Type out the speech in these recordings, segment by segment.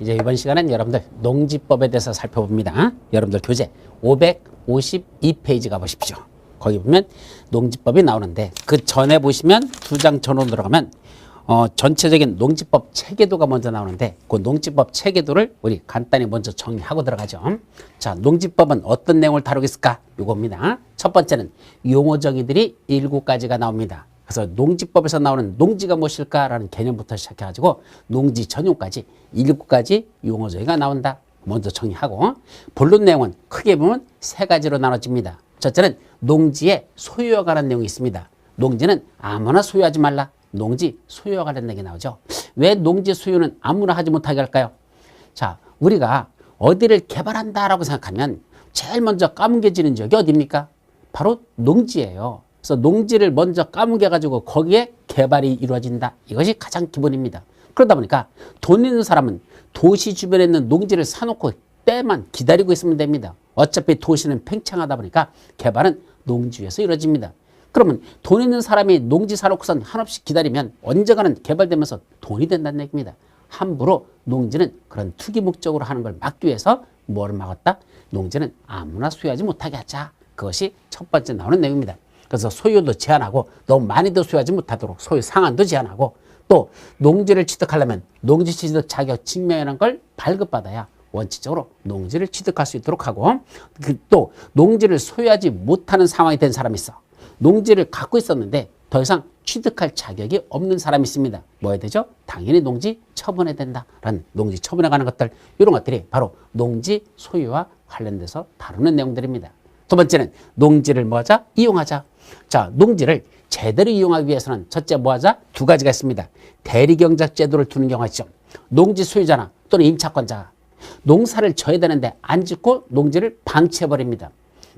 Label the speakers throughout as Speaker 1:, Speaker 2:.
Speaker 1: 이제 이번 시간엔 여러분들 농지법에 대해서 살펴봅니다. 여러분들 교재 552페이지 가보십시오. 거기 보면 농지법이 나오는데 그 전에 보시면 두 장 전으로 들어가면 전체적인 농지법 체계도가 먼저 나오는데 그 농지법 체계도를 우리 간단히 먼저 정리하고 들어가죠. 자, 농지법은 어떤 내용을 다루겠을까? 요겁니다. 첫 번째는 용어 정의들이 7가지가 나옵니다. 그래서 농지법에서 나오는 농지가 무엇일까라는 개념부터 시작해가지고 농지 전용까지 7가지 용어 정의가 나온다. 먼저 정의하고 본론 내용은 크게 보면 3가지로 나눠집니다. 첫째는 농지의 소유와 관한 내용이 있습니다. 농지는 아무나 소유하지 말라. 농지 소유와 관련 얘기 나오죠. 왜 농지 소유는 아무나 하지 못하게 할까요? 자, 우리가 어디를 개발한다라고 생각하면 제일 먼저 까뭉개지는 지역이 어디입니까? 바로 농지예요. 그래서 농지를 먼저 까뭉개가지고 거기에 개발이 이루어진다. 이것이 가장 기본입니다. 그러다 보니까 돈 있는 사람은 도시 주변에 있는 농지를 사놓고 때만 기다리고 있으면 됩니다. 어차피 도시는 팽창하다 보니까 개발은 농지 위에서 이루어집니다. 그러면 돈 있는 사람이 농지 사놓고선 한없이 기다리면 언젠가는 개발되면서 돈이 된다는 얘기입니다. 함부로 농지는 그런 투기 목적으로 하는 걸 막기 위해서 뭐를 막았다? 농지는 아무나 소유하지 못하게 하자. 그것이 첫 번째 나오는 내용입니다. 그래서 소유도 제한하고 너무 많이도 소유하지 못하도록 소유 상한도 제한하고 또 농지를 취득하려면 농지 취득 자격 증명이라는 걸 발급받아야 원칙적으로 농지를 취득할 수 있도록 하고 또 농지를 소유하지 못하는 상황이 된 사람이 있어. 농지를 갖고 있었는데 더 이상 취득할 자격이 없는 사람이 있습니다. 뭐 해야 되죠? 당연히 농지 처분해야 된다라는 농지 처분에 관한 것들 이런 것들이 바로 농지 소유와 관련돼서 다루는 내용들입니다. 두 번째는 농지를 뭐 하자? 이용하자. 자, 농지를 제대로 이용하기 위해서는 첫째 뭐 하자? 2가지가 있습니다. 대리경작 제도를 두는 경우가 있죠. 농지 소유자나 또는 임차권자가 농사를 져야 되는데 안 짓고 농지를 방치해버립니다.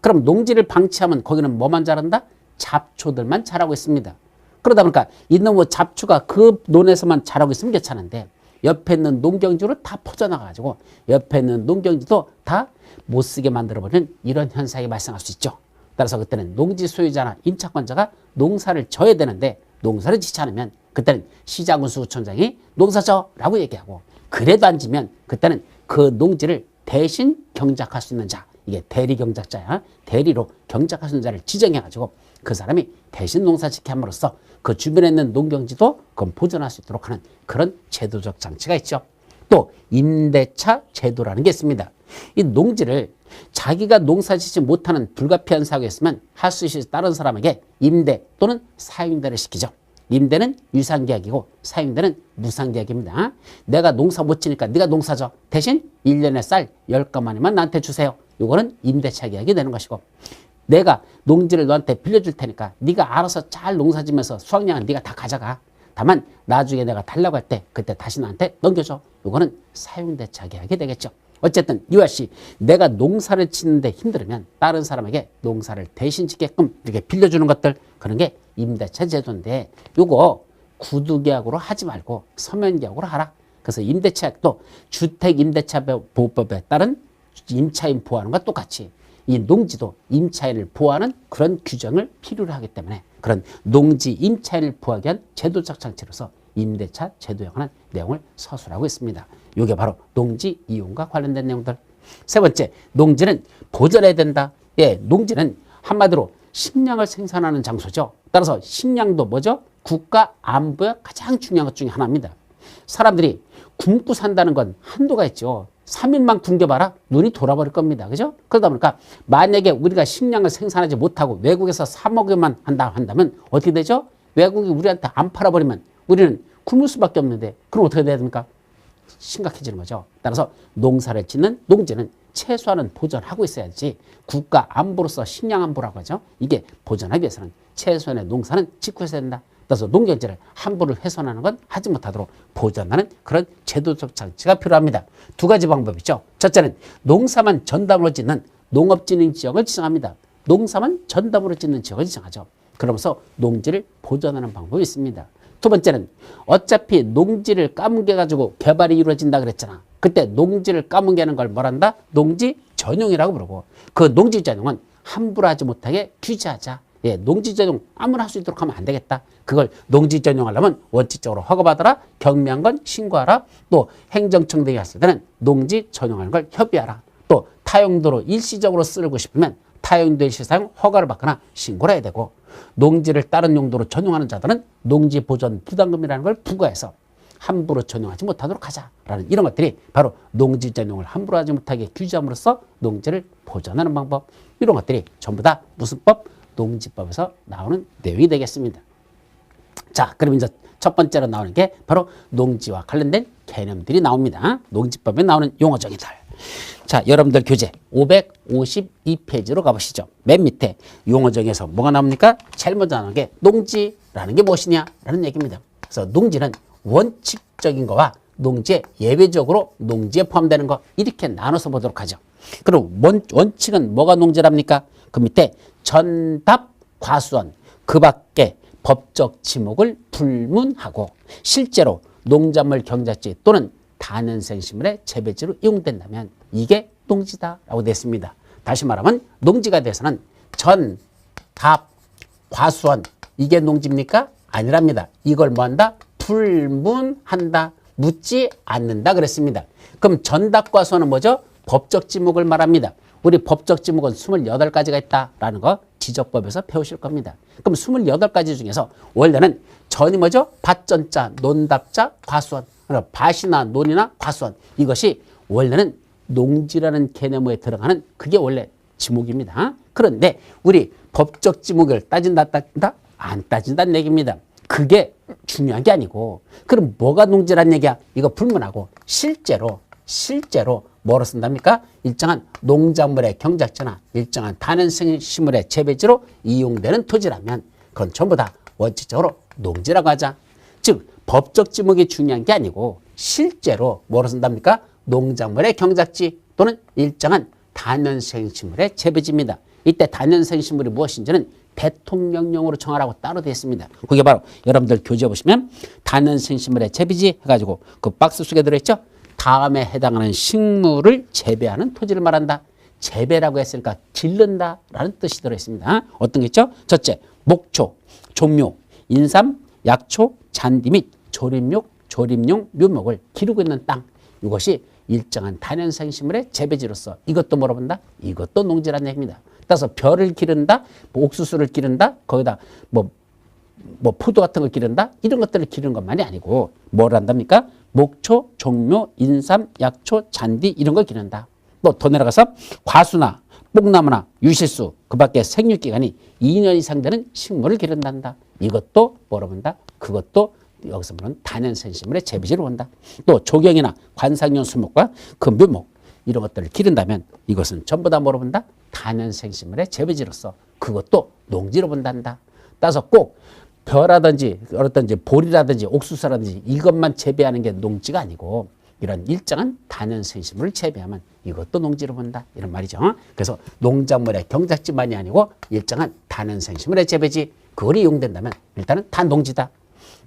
Speaker 1: 그럼 농지를 방치하면 거기는 뭐만 자란다? 잡초들만 자라고 있습니다. 그러다 보니까 이놈의 잡초가 그 논에서만 자라고 있으면 괜찮은데 옆에 있는 농경지로 다 퍼져나가가지고 옆에 있는 농경지도 다 못쓰게 만들어버리는 이런 현상이 발생할 수 있죠. 따라서 그때는 농지 소유자나 임차권자가 농사를 져야 되는데 농사를 짓지 않으면 그때는 시장군수구청장이 농사져라고 얘기하고 그래도 안 지면 그때는 그 농지를 대신 경작할 수 있는 자, 이게 대리경작자야. 대리로 경작할 수 있는 자를 지정해가지고 그 사람이 대신 농사짓게 함으로써 그 주변에 있는 농경지도 그건 보존할 수 있도록 하는 그런 제도적 장치가 있죠. 또 임대차 제도라는 게 있습니다. 이 농지를 자기가 농사짓지 못하는 불가피한 사고가 있으면 할 수 있이 다른 사람에게 임대 또는 사임대를 시키죠. 임대는 유상계약이고 사임대는 무상계약입니다. 내가 농사 못 지니까 네가 농사져. 대신 1년에 쌀 10가마니만 나한테 주세요. 이거는 임대차 계약이 되는 것이고 내가 농지를 너한테 빌려줄 테니까 네가 알아서 잘 농사지면서 수확량은 네가 다 가져가. 다만 나중에 내가 달라고 할 때 그때 다시 나한테 넘겨줘. 이거는 사용대차 계약이 되겠죠. 어쨌든 이와시 내가 농사를 짓는데 힘들으면 다른 사람에게 농사를 대신 짓게끔 이렇게 빌려주는 것들 그런 게 임대차 제도인데 요거 구두계약으로 하지 말고 서면계약으로 하라. 그래서 임대차약도 주택임대차보호법에 따른 임차인 보호하는 것과 똑같이 이 농지도 임차인을 보호하는 그런 규정을 필요로 하기 때문에 그런 농지 임차인을 보호하기 위한 제도적 장치로서 임대차 제도에 관한 내용을 서술하고 있습니다. 이게 바로 농지 이용과 관련된 내용들. 세 번째, 농지는 보존해야 된다. 예, 농지는 한마디로 식량을 생산하는 장소죠. 따라서 식량도 뭐죠? 국가 안보의 가장 중요한 것 중에 하나입니다. 사람들이 굶고 산다는 건 한도가 있죠. 3일만 굶겨봐라 눈이 돌아버릴 겁니다. 그죠? 그러다 보니까 만약에 우리가 식량을 생산하지 못하고 외국에서 사 먹기만 한다면 어떻게 되죠? 외국이 우리한테 안 팔아버리면 우리는 굶을 수밖에 없는데 그럼 어떻게 돼야 됩니까? 심각해지는 거죠. 따라서 농사를 짓는 농지는 최소한은 보존하고 있어야지 국가 안보로서 식량 안보라고 하죠. 이게 보존하기 위해서는 최소한의 농사는 짓고 있어야 된다. 따라서 농경지를 함부로 훼손하는 건 하지 못하도록 보존하는 그런 제도적 장치가 필요합니다. 2가지 방법이 있죠. 첫째는 농사만 전담으로 짓는 농업진흥지역을 지정합니다. 농사만 전담으로 짓는 지역을 지정하죠. 그러면서 농지를 보존하는 방법이 있습니다. 두 번째는 어차피 농지를 까뭉개가지고 개발이 이루어진다 그랬잖아. 그때 농지를 까뭉개는 걸 뭐란다? 농지 전용이라고 부르고 그 농지 전용은 함부로 하지 못하게 규제하자. 예, 농지 전용 아무나 할 수 있도록 하면 안 되겠다. 그걸 농지 전용하려면 원칙적으로 허가받아라. 경미한 건 신고하라. 또 행정청 등이 했을 때는 농지 전용하는 걸 협의하라. 또 타용도로 일시적으로 쓰고 싶으면 타용도의 시사용 허가를 받거나 신고를 해야 되고 농지를 다른 용도로 전용하는 자들은 농지 보존 부담금이라는 걸 부과해서 함부로 전용하지 못하도록 하자라는 이런 것들이 바로 농지 전용을 함부로 하지 못하게 규제함으로써 농지를 보존하는 방법, 이런 것들이 전부 다 무슨 법? 농지법에서 나오는 내용이 되겠습니다. 자, 그럼 이제 첫 번째로 나오는 게 바로 농지와 관련된 개념들이 나옵니다. 농지법에 나오는 용어 정의들. 자, 여러분들 교재 552페이지로 가보시죠. 맨 밑에 용어 정의에서 뭐가 나옵니까? 제일 먼저 나오는 게 농지라는 게 무엇이냐라는 얘기입니다. 그래서 농지는 원칙적인 거와 농지에 예외적으로 농지에 포함되는 거, 이렇게 나눠서 보도록 하죠. 그럼 원칙은 뭐가 농지랍니까? 그 밑에 전답 과수원, 그 밖에 법적 지목을 불문하고 실제로 농작물 경작지 또는 다년생식물의 재배지로 이용된다면 이게 농지다라고 됐습니다. 다시 말하면 농지가 돼서는 전, 답, 과수원, 이게 농지입니까? 아니랍니다. 이걸 뭐한다? 불문한다. 묻지 않는다 그랬습니다. 그럼 전답과수원은 뭐죠? 법적 지목을 말합니다. 우리 법적 지목은 28가지가 있다라는 거 지적법에서 배우실 겁니다. 그럼 28가지 중에서 원래는 전이 뭐죠? 밭전자, 논답자, 과수원. 밭이나 논이나 과수원. 이것이 원래는 농지라는 개념에 들어가는 그게 원래 지목입니다. 그런데 우리 법적 지목을 따진다? 안 따진다는 얘기입니다. 그게 중요한 게 아니고, 그럼 뭐가 농지란 얘기야? 이거 불문하고 실제로 뭐로 쓴답니까? 일정한 농작물의 경작지나 일정한 다년생식물의 재배지로 이용되는 토지라면 그건 전부 다 원칙적으로 농지라고 하자. 즉 법적 지목이 중요한 게 아니고 실제로 뭐로 쓴답니까? 농작물의 경작지 또는 일정한 다년생식물의 재배지입니다. 이때 다년생식물이 무엇인지는 대통령령으로 정하라고 따로 되어 있습니다. 그게 바로 여러분들 교재 보시면 다년생식물의 재배지 해가지고 그 박스 속에 들어있죠? 다음에 해당하는 식물을 재배하는 토지를 말한다. 재배라고 했으니까 기른다라는 뜻이 들어있습니다. 어떤 게 있죠? 첫째, 목초, 종묘, 인삼, 약초, 잔디 및 조림용 묘목을 기르고 있는 땅. 이것이 일정한 다년생식물의 재배지로서 이것도 뭐라 본다? 이것도 농지라는 얘기입니다. 따라서 벼를 기른다, 뭐 옥수수를 기른다, 거기다 뭐 포도 같은 걸 기른다, 이런 것들을 기르는 것만이 아니고 뭘 한답니까? 목초, 종묘, 인삼, 약초, 잔디 이런 걸 기른다. 또 더 내려가서 과수나 뽕나무나 유실수, 그 밖에 생육기간이 2년 이상 되는 식물을 기른단다. 이것도 뭐라 본다? 그것도 여기서 보는 다년생식물의 재배지로 본다. 또 조경이나 관상용 수목과 그 묘목 이런 것들을 기른다면 이것은 전부 다 뭐로 본다? 다년생식물의 재배지로서 그것도 농지로 본단다. 따라서 꼭 벼라든지 어떤 보리라든지 옥수수라든지 이것만 재배하는 게 농지가 아니고 이런 일정한 다년생식물을 재배하면 이것도 농지로 본다. 이런 말이죠. 그래서 농작물의 경작지만이 아니고 일정한 다년생식물의 재배지, 그걸 이용된다면 일단은 다 농지다.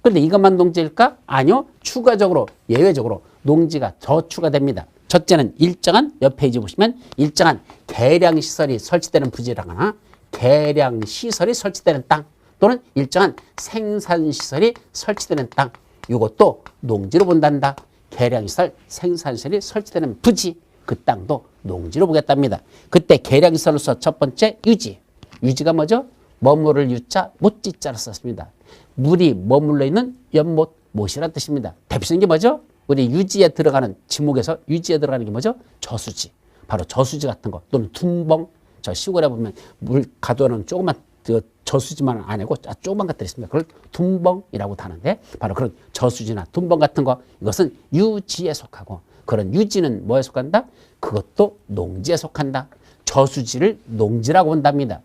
Speaker 1: 그런데 이것만 농지일까? 아니요. 추가적으로 예외적으로 농지가 더 추가됩니다. 첫째는 일정한, 옆 페이지 보시면 일정한 계량시설이 설치되는 부지라거나 계량시설이 설치되는 땅 또는 일정한 생산시설이 설치되는 땅, 이것도 농지로 본단다. 계량시설, 생산시설이 설치되는 부지, 그 땅도 농지로 보겠답니다. 그때 계량시설로서 첫 번째 유지. 유지가 뭐죠? 머무를 유자, 못지자로 썼습니다. 물이 머물러 있는 연못, 못이라는 뜻입니다. 대표적인 게 뭐죠? 우리 유지에 들어가는 지목에서 유지에 들어가는 게 뭐죠? 저수지. 바로 저수지 같은 거 또는 둔벙. 저 시골에 보면 물 가둬놓은 조그만 저수지만 아니고 조그만 것들이 있습니다. 그걸 둔벙이라고 하는데 바로 그런 저수지나 둔벙 같은 거, 이것은 유지에 속하고 그런 유지는 뭐에 속한다? 그것도 농지에 속한다. 저수지를 농지라고 본답니다.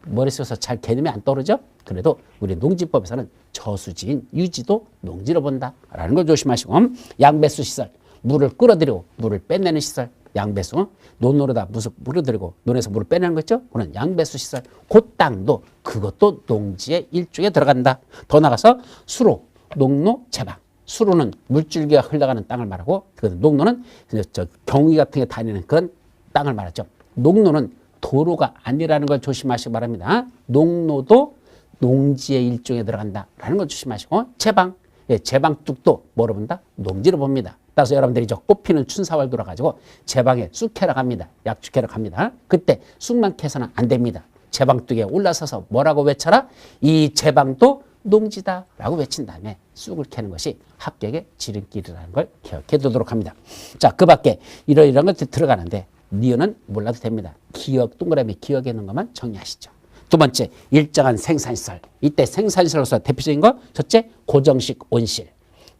Speaker 1: 머릿속에서 잘 개념이 안 떠오르죠? 그래도 우리 농지법에서는 저수지인 유지도 농지로 본다라는 걸 조심하시고, 양배수 시설, 물을 끌어들이고 물을 빼내는 시설, 양배수, 논으로다 물을 들이고 논에서 물을 빼내는 거 있죠? 그런 양배수 시설, 그 땅도 그것도 농지의 일종에 들어간다. 더 나가서 수로, 농로, 제방. 수로는 물줄기가 흘러가는 땅을 말하고, 농로는 저 경위 같은 게 다니는 그런 땅을 말하죠. 농로는 도로가 아니라는 걸 조심하시기 바랍니다. 농로도 농지의 일종에 들어간다라는 걸 조심하시고 제방, 예, 제방뚝도 뭐로 본다? 농지로 봅니다. 따라서 여러분들이 저 꽃피는 춘사월 돌아가지고 제방에 쑥 캐러 갑니다. 약주 캐러 갑니다. 그때 쑥만 캐서는 안 됩니다. 제방뚝에 올라서서 뭐라고 외쳐라? 이 제방도 농지다라고 외친 다음에 쑥을 캐는 것이 합격의 지름길이라는 걸 기억해 두도록 합니다. 자, 그 밖에 이런 것들이 들어가는데 니은은 몰라도 됩니다. 기억, 동그라미 기억에 있는 것만 정리하시죠. 두 번째, 일정한 생산시설. 이때 생산시설로서 대표적인 거 첫째, 고정식 온실.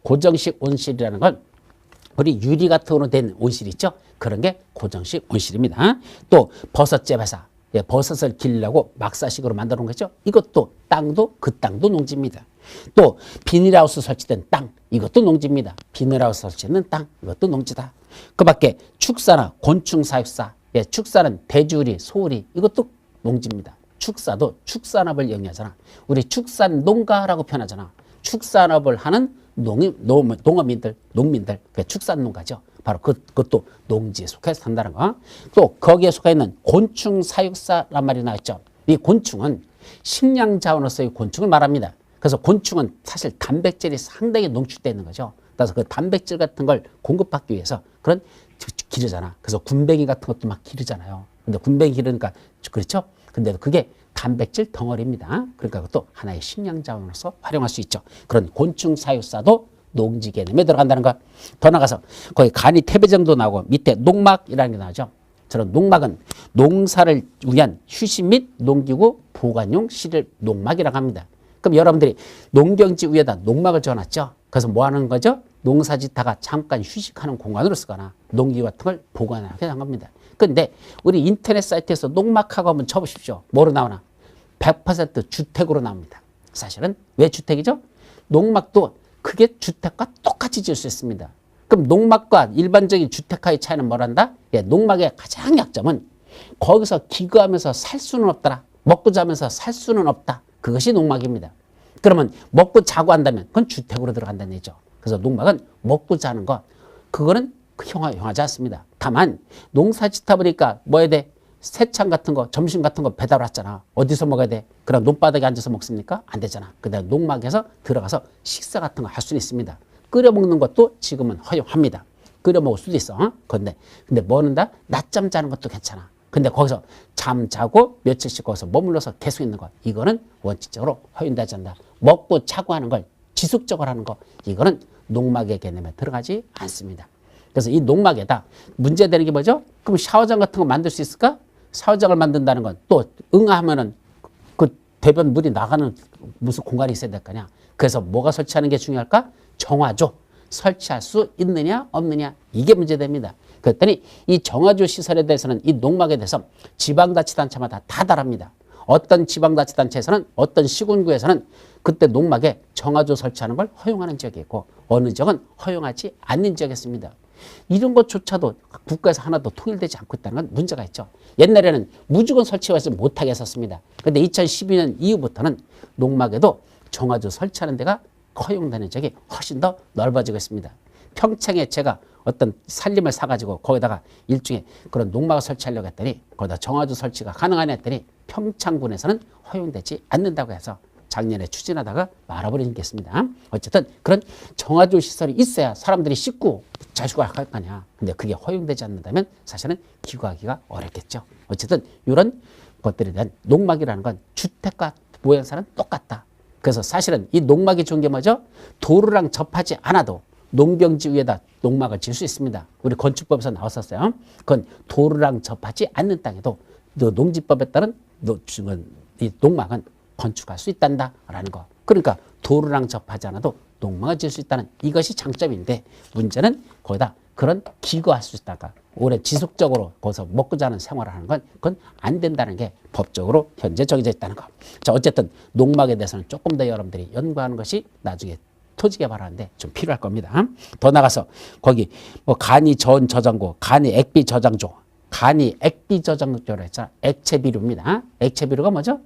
Speaker 1: 고정식 온실이라는 건 우리 유리 같은 거로 된 온실 있죠? 그런 게 고정식 온실입니다. 또 버섯 재배사. 예, 버섯을 기르려고 막사식으로 만들어 놓은 거죠. 이것도 땅도 그 땅도 농지입니다. 또 비닐하우스 설치된 땅 이것도 농지입니다. 비닐하우스 설치된 땅 이것도 농지다. 그 밖에 축사나 곤충 사육사, 예, 축사는 돼지우리, 소우리 이것도 농지입니다. 축사도 축산업을 영위하잖아. 우리 축산 농가라고 표현하잖아. 축산업을 하는 농민들, 그게 축산 농가죠. 바로 그것도 농지에 속해서 산다는 거. 또 거기에 속해 있는 곤충 사육사란 말이 나왔죠. 이 곤충은 식량 자원으로서의 곤충을 말합니다. 그래서 곤충은 사실 단백질이 상당히 농축되어 있는 거죠. 그래서 그 단백질 같은 걸 공급받기 위해서 그런 기르잖아. 그래서 군뱅이 같은 것도 막 기르잖아요. 근데 군뱅이 기르니까 그렇죠? 근데 그게 단백질 덩어리입니다. 그러니까 그것도 하나의 식량 자원으로서 활용할 수 있죠. 그런 곤충 사육사도 농지 개념에 들어간다는 것. 더 나가서 거기 간이 태배정도 나오고 밑에 농막이라는 게 나오죠. 저런 농막은 농사를 위한 휴식 및 농기구 보관용 실을 농막이라고 합니다. 그럼 여러분들이 농경지 위에다 농막을 지어놨죠. 그래서 뭐 하는 거죠? 농사 짓다가 잠깐 휴식하는 공간으로 쓰거나 농기구 같은 걸 보관하게 한 겁니다. 근데 우리 인터넷 사이트에서 농막하고 한번 쳐보십시오. 뭐로 나오나? 100% 주택으로 나옵니다. 사실은 왜 주택이죠? 농막도 그게 주택과 똑같이 지을 수 있습니다. 그럼 농막과 일반적인 주택과의 차이는 뭐란다? 예, 농막의 가장 약점은 거기서 기거하면서 살 수는 없더라. 먹고 자면서 살 수는 없다. 그것이 농막입니다. 그러면 먹고 자고 한다면 그건 주택으로 들어간다는 얘기죠. 그래서 농막은 먹고 자는 것, 그거는 형하지 않습니다. 다만 농사 짓다 보니까 뭐 해야 돼? 새참 같은 거, 점심 같은 거 배달 왔잖아. 어디서 먹어야 돼? 그럼 논바닥에 앉아서 먹습니까? 안 되잖아. 그다음에 농막에서 들어가서 식사 같은 거 할 수는 있습니다. 끓여 먹는 것도 지금은 허용합니다. 끓여 먹을 수도 있어. 근데 뭐 하는다? 낮잠 자는 것도 괜찮아. 근데 거기서 잠 자고 며칠씩 거기서 머물러서 계속 있는 것, 이거는 원칙적으로 허용되지 않는다. 먹고 자고 하는 걸 지속적으로 하는 거, 이거는 농막의 개념에 들어가지 않습니다. 그래서 이 농막에다 문제되는 게 뭐죠? 그럼 샤워장 같은 거 만들 수 있을까? 샤워장을 만든다는 건 또 응하면은 그 대변 물이 나가는 무슨 공간이 있어야 될 거냐. 그래서 뭐가 설치하는 게 중요할까? 정화조 설치할 수 있느냐 없느냐, 이게 문제됩니다. 그랬더니 이 정화조 시설에 대해서는 이 농막에 대해서 지방자치단체마다 다 다릅니다. 어떤 지방자치단체에서는 어떤 시군구에서는 그때 농막에 정화조 설치하는 걸 허용하는 지역이 있고 어느 지역은 허용하지 않는 지역이 있습니다. 이런 것조차도 국가에서 하나도 통일되지 않고 있다는 건 문제가 있죠. 옛날에는 무조건 설치해서 못하게 했었습니다. 그런데 2012년 이후부터는 농막에도 정화조 설치하는 데가 허용되는 지역이 훨씬 더 넓어지고 있습니다. 평창에 제가 어떤 산림을 사가지고 거기다가 일종의 그런 농막을 설치하려고 했더니 거기다 정화조 설치가 가능하냐 했더니 평창군에서는 허용되지 않는다고 해서 작년에 추진하다가 말아버리는 게 있습니다. 어쨌든 그런 정화조 시설이 있어야 사람들이 씻고 자주고 할 거 아니야. 근데 그게 허용되지 않는다면 사실은 기구하기가 어렵겠죠. 어쨌든 이런 것들에 대한 농막이라는 건 주택과 모양새는 똑같다. 그래서 사실은 이 농막이 좋은 게 뭐죠? 도로랑 접하지 않아도 농경지 위에다 농막을 지을 수 있습니다. 우리 건축법에서 나왔었어요. 그건 도로랑 접하지 않는 땅에도 농지법에 따른 이 농막은 건축할 수 있단다라는 거. 그러니까 도로랑 접하지 않아도 농막을 지을 수 있다는 이것이 장점인데, 문제는 거기다 그런 기거할 수 있다가 오래 지속적으로 거기서 먹고 자는 생활을 하는 건 그건 안 된다는 게 법적으로 현재 정해져 있다는 거. 자, 어쨌든 농막에 대해서는 조금 더 여러분들이 연구하는 것이 나중에 토지 개발하는데 좀 필요할 겁니다. 더 나가서 거기 뭐 간이 전 저장고, 간이 액비 저장조, 간이 액비 저장조로 했잖아. 액체 비료입니다. 액체 비료가 뭐죠?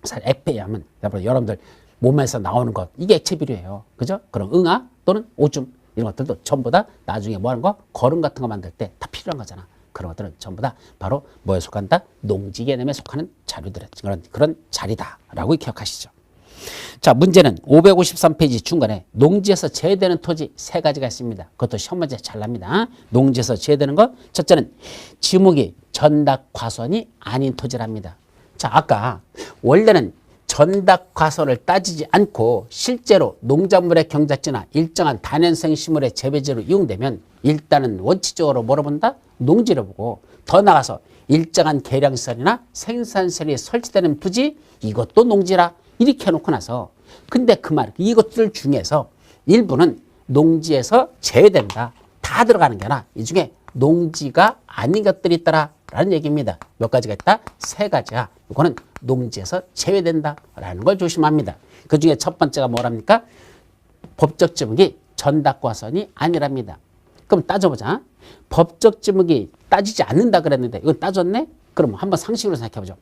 Speaker 1: 사실 액비에 하면 여러분들 몸에서 나오는 것, 이게 액체 비료예요. 그죠? 그럼 응아 또는 오줌 이런 것들도 전부 다 나중에 뭐 하는 거? 거름 같은 거 만들 때 다 필요한 거잖아. 그런 것들은 전부 다 바로 뭐에 속한다? 농지 개념에 속하는 자료들, 그런 자리다라고 기억하시죠. 자, 문제는 553페이지 중간에 농지에서 제외되는 토지 세 가지가 있습니다. 그것도 시험 문제 잘 납니다. 농지에서 제외되는 것, 첫째는 지목이 전답 과수원이 아닌 토지랍니다. 자, 아까 원래는 전답 과수원을 따지지 않고 실제로 농작물의 경작지나 일정한 다년생 식물의 재배지로 이용되면 일단은 원칙적으로 뭐로 본다? 농지를 보고, 더 나가서 일정한 계량시설이나 생산시설이 설치되는 부지, 이것도 농지라 이렇게 해놓고 나서, 근데 그 말, 이것들 중에서 일부는 농지에서 제외된다, 다 들어가는 게 아니라 이 중에 농지가 아닌 것들이 있다라는 얘기입니다. 몇 가지가 있다? 세 가지야. 이거는 농지에서 제외된다라는 걸 조심합니다. 그 중에 첫 번째가 뭐랍니까? 법적 지목이 전답 과수원이 아니랍니다. 그럼 따져보자. 법적 지목이 따지지 않는다 그랬는데 이건 따졌네? 그럼 한번 상식으로 생각해보죠.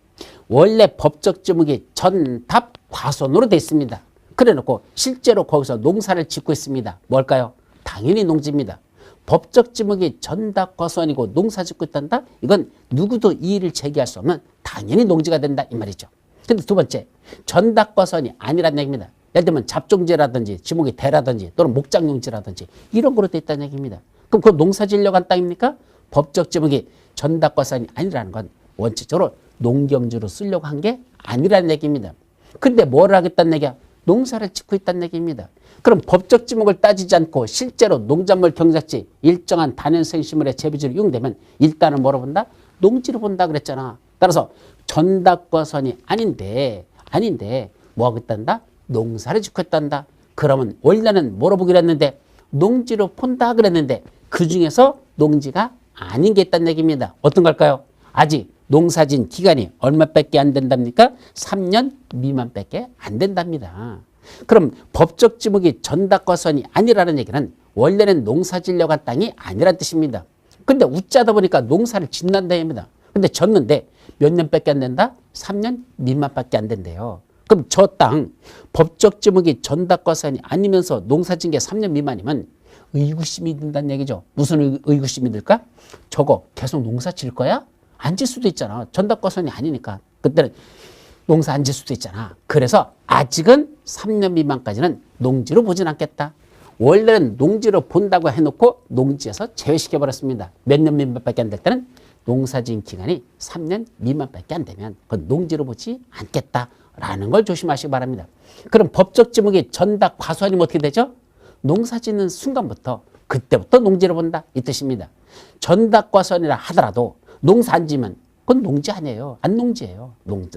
Speaker 1: 원래 법적 지목이 전답 과수원으로 돼 있습니다. 그래놓고 실제로 거기서 농사를 짓고 있습니다. 뭘까요? 당연히 농지입니다. 법적 지목이 전답 과수원이고 농사 짓고 있단다? 이건 누구도 이의를 제기할 수 없는 당연히 농지가 된다 이 말이죠. 근데 두 번째, 전답 과수원이 아니란 얘기입니다. 예를 들면 잡종지라든지 지목이 대라든지 또는 목장용지라든지 이런 거로 돼 있다는 얘기입니다. 그럼 그 농사 지으려고 한 땅입니까? 법적 지목이 전답 과수원이 아니라는 건 원칙적으로 농경지로 쓰려고 한 게 아니라는 얘기입니다. 근데 뭘 하겠다는 얘기야? 농사를 짓고 있다는 얘기입니다. 그럼 법적 지목을 따지지 않고 실제로 농작물 경작지 일정한 다년생 식물의 재배지로 이용되면 일단은 뭐로 본다? 농지로 본다 그랬잖아. 따라서 전답 과수원이 아닌데 뭐 하겠단다? 농사를 짓고 있단다. 그러면 원래는 뭐로 보기로 했는데 농지로 본다 그랬는데 그 중에서 농지가 아닌 게 있다는 얘기입니다. 어떤 걸까요? 아직 농사진 기간이 얼마밖에 안 된답니까? 3년 미만밖에 안 된답니다. 그럼 법적 지목이 전답 과수원이 아니라는 얘기는 원래는 농사 지으려고 한 땅이 아니란 뜻입니다. 근데 웃자다 보니까 농사를 짓는다 입니다. 근데 졌는데 몇 년밖에 안 된다? 3년 미만밖에 안 된대요. 그럼 저 땅 법적 지목이 전답 과수원이 아니면서 농사 지은 게 3년 미만이면 의구심이 든다는 얘기죠. 무슨 의구심이 들까? 저거 계속 농사 질 거야? 안 질 수도 있잖아. 전답 과수원이 아니니까. 그때는 농사 안 질 수도 있잖아. 그래서 아직은 3년 미만까지는 농지로 보진 않겠다. 원래는 농지로 본다고 해놓고 농지에서 제외시켜버렸습니다. 몇 년 미만밖에 안 될 때는 농사진 기간이 3년 미만밖에 안 되면 그건 농지로 보지 않겠다라는 걸 조심하시기 바랍니다. 그럼 법적 지목이 전답 과수원이면 어떻게 되죠? 농사 짓는 순간부터 그때부터 농지로 본다 이 뜻입니다. 전답 과수원이라 하더라도 농사 안 지면 그건 농지 아니에요. 안 농지예요.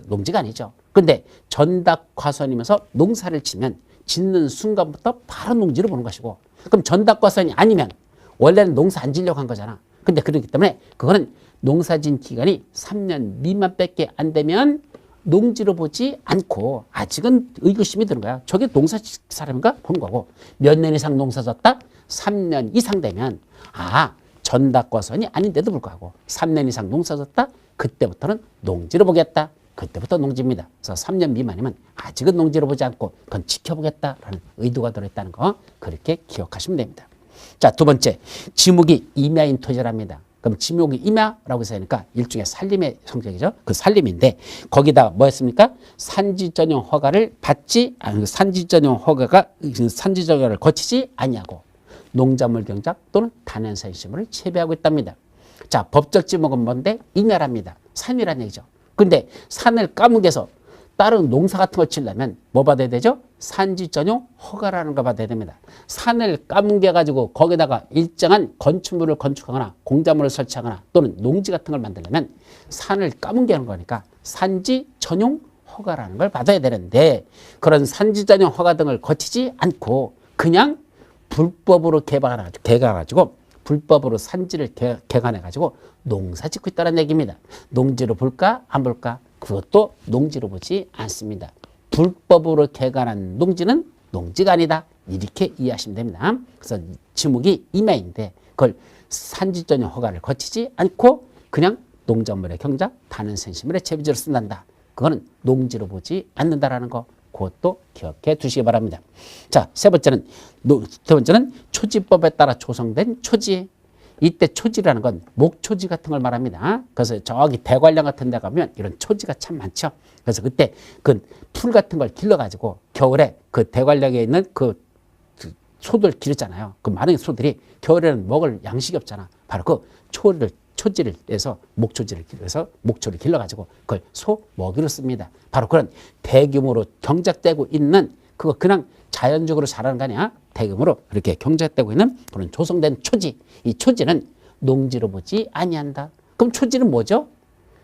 Speaker 1: 농지가 아니죠. 근데 전답 과수원이면서 농사를 지면 짓는 순간부터 바로 농지로 보는 것이고, 그럼 전답 과수원이 아니면 원래는 농사 안 지려고 한 거잖아. 근데 그렇기 때문에 그거는 농사진 기간이 3년 미만밖에 안 되면 농지로 보지 않고 아직은 의구심이 드는 거야. 저게 농사 사람인가 보는 거고, 몇 년 이상 농사 졌다? 3년 이상 되면 전답 과수원이 아닌데도 불구하고 3년 이상 농사 졌다? 그때부터는 농지로 보겠다. 그때부터 농지입니다. 그래서 3년 미만이면 아직은 농지로 보지 않고 그건 지켜보겠다라는 의도가 들어있다는 거 그렇게 기억하시면 됩니다. 자, 두 번째, 지목이 임야인 토지랍니다. 그럼 지목이 임야라고 해서 하니까 일종의 살림의 성격이죠. 그 살림인데 거기다 뭐 했습니까? 산지 전용 허가를 받지, 산지 전용 허가를 거치지 아니하고 농작물 경작 또는 다년생 식물을 재배하고 있답니다. 자, 법적 지목은 뭔데? 임야랍니다. 산이라는 얘기죠. 근데 산을 까무개서 다른 농사 같은 걸 치려면 뭐 받아야 되죠? 산지 전용 허가라는 거 받아야 됩니다. 산을 까뭉개 가지고 거기다가 일정한 건축물을 건축하거나 공작물을 설치하거나 또는 농지 같은 걸 만들려면 산을 까뭉개 하는 거니까 산지 전용 허가라는 걸 받아야 되는데, 그런 산지 전용 허가 등을 거치지 않고 그냥 불법으로 개간해가지고 불법으로 산지를 개간해가지고 농사 짓고 있다는 얘기입니다. 농지로 볼까 안 볼까? 그것도 농지로 보지 않습니다. 불법으로 개간한 농지는 농지가 아니다. 이렇게 이해하시면 됩니다. 그래서 지목이 임야인데 그걸 산지 전용 허가를 거치지 않고 그냥 농작물의 경작, 다년생 식물의 재배지로 쓴단다. 그거는 농지로 보지 않는다라는 거, 그것도 기억해 두시기 바랍니다. 자, 세 번째는 초지법에 따라 조성된 초지. 이때 초지라는 건 목초지 같은 걸 말합니다. 그래서 저기 대관령 같은 데 가면 이런 초지가 참 많죠. 그래서 그때 그 풀 같은 걸 길러가지고 겨울에 그 대관령에 있는 그 소들 기르잖아요. 그 많은 소들이 겨울에는 먹을 양식이 없잖아. 바로 그 초지를 내서 목초지를 길러서 목초를 길러가지고 그걸 소 먹이로 씁니다. 바로 그런 대규모로 경작되고 있는 그거 그냥 자연적으로 자라는 거 아니야? 대규모로 그렇게 경작되고 있는 그런 조성된 초지. 이 초지는 농지로 보지 아니한다. 그럼 초지는 뭐죠?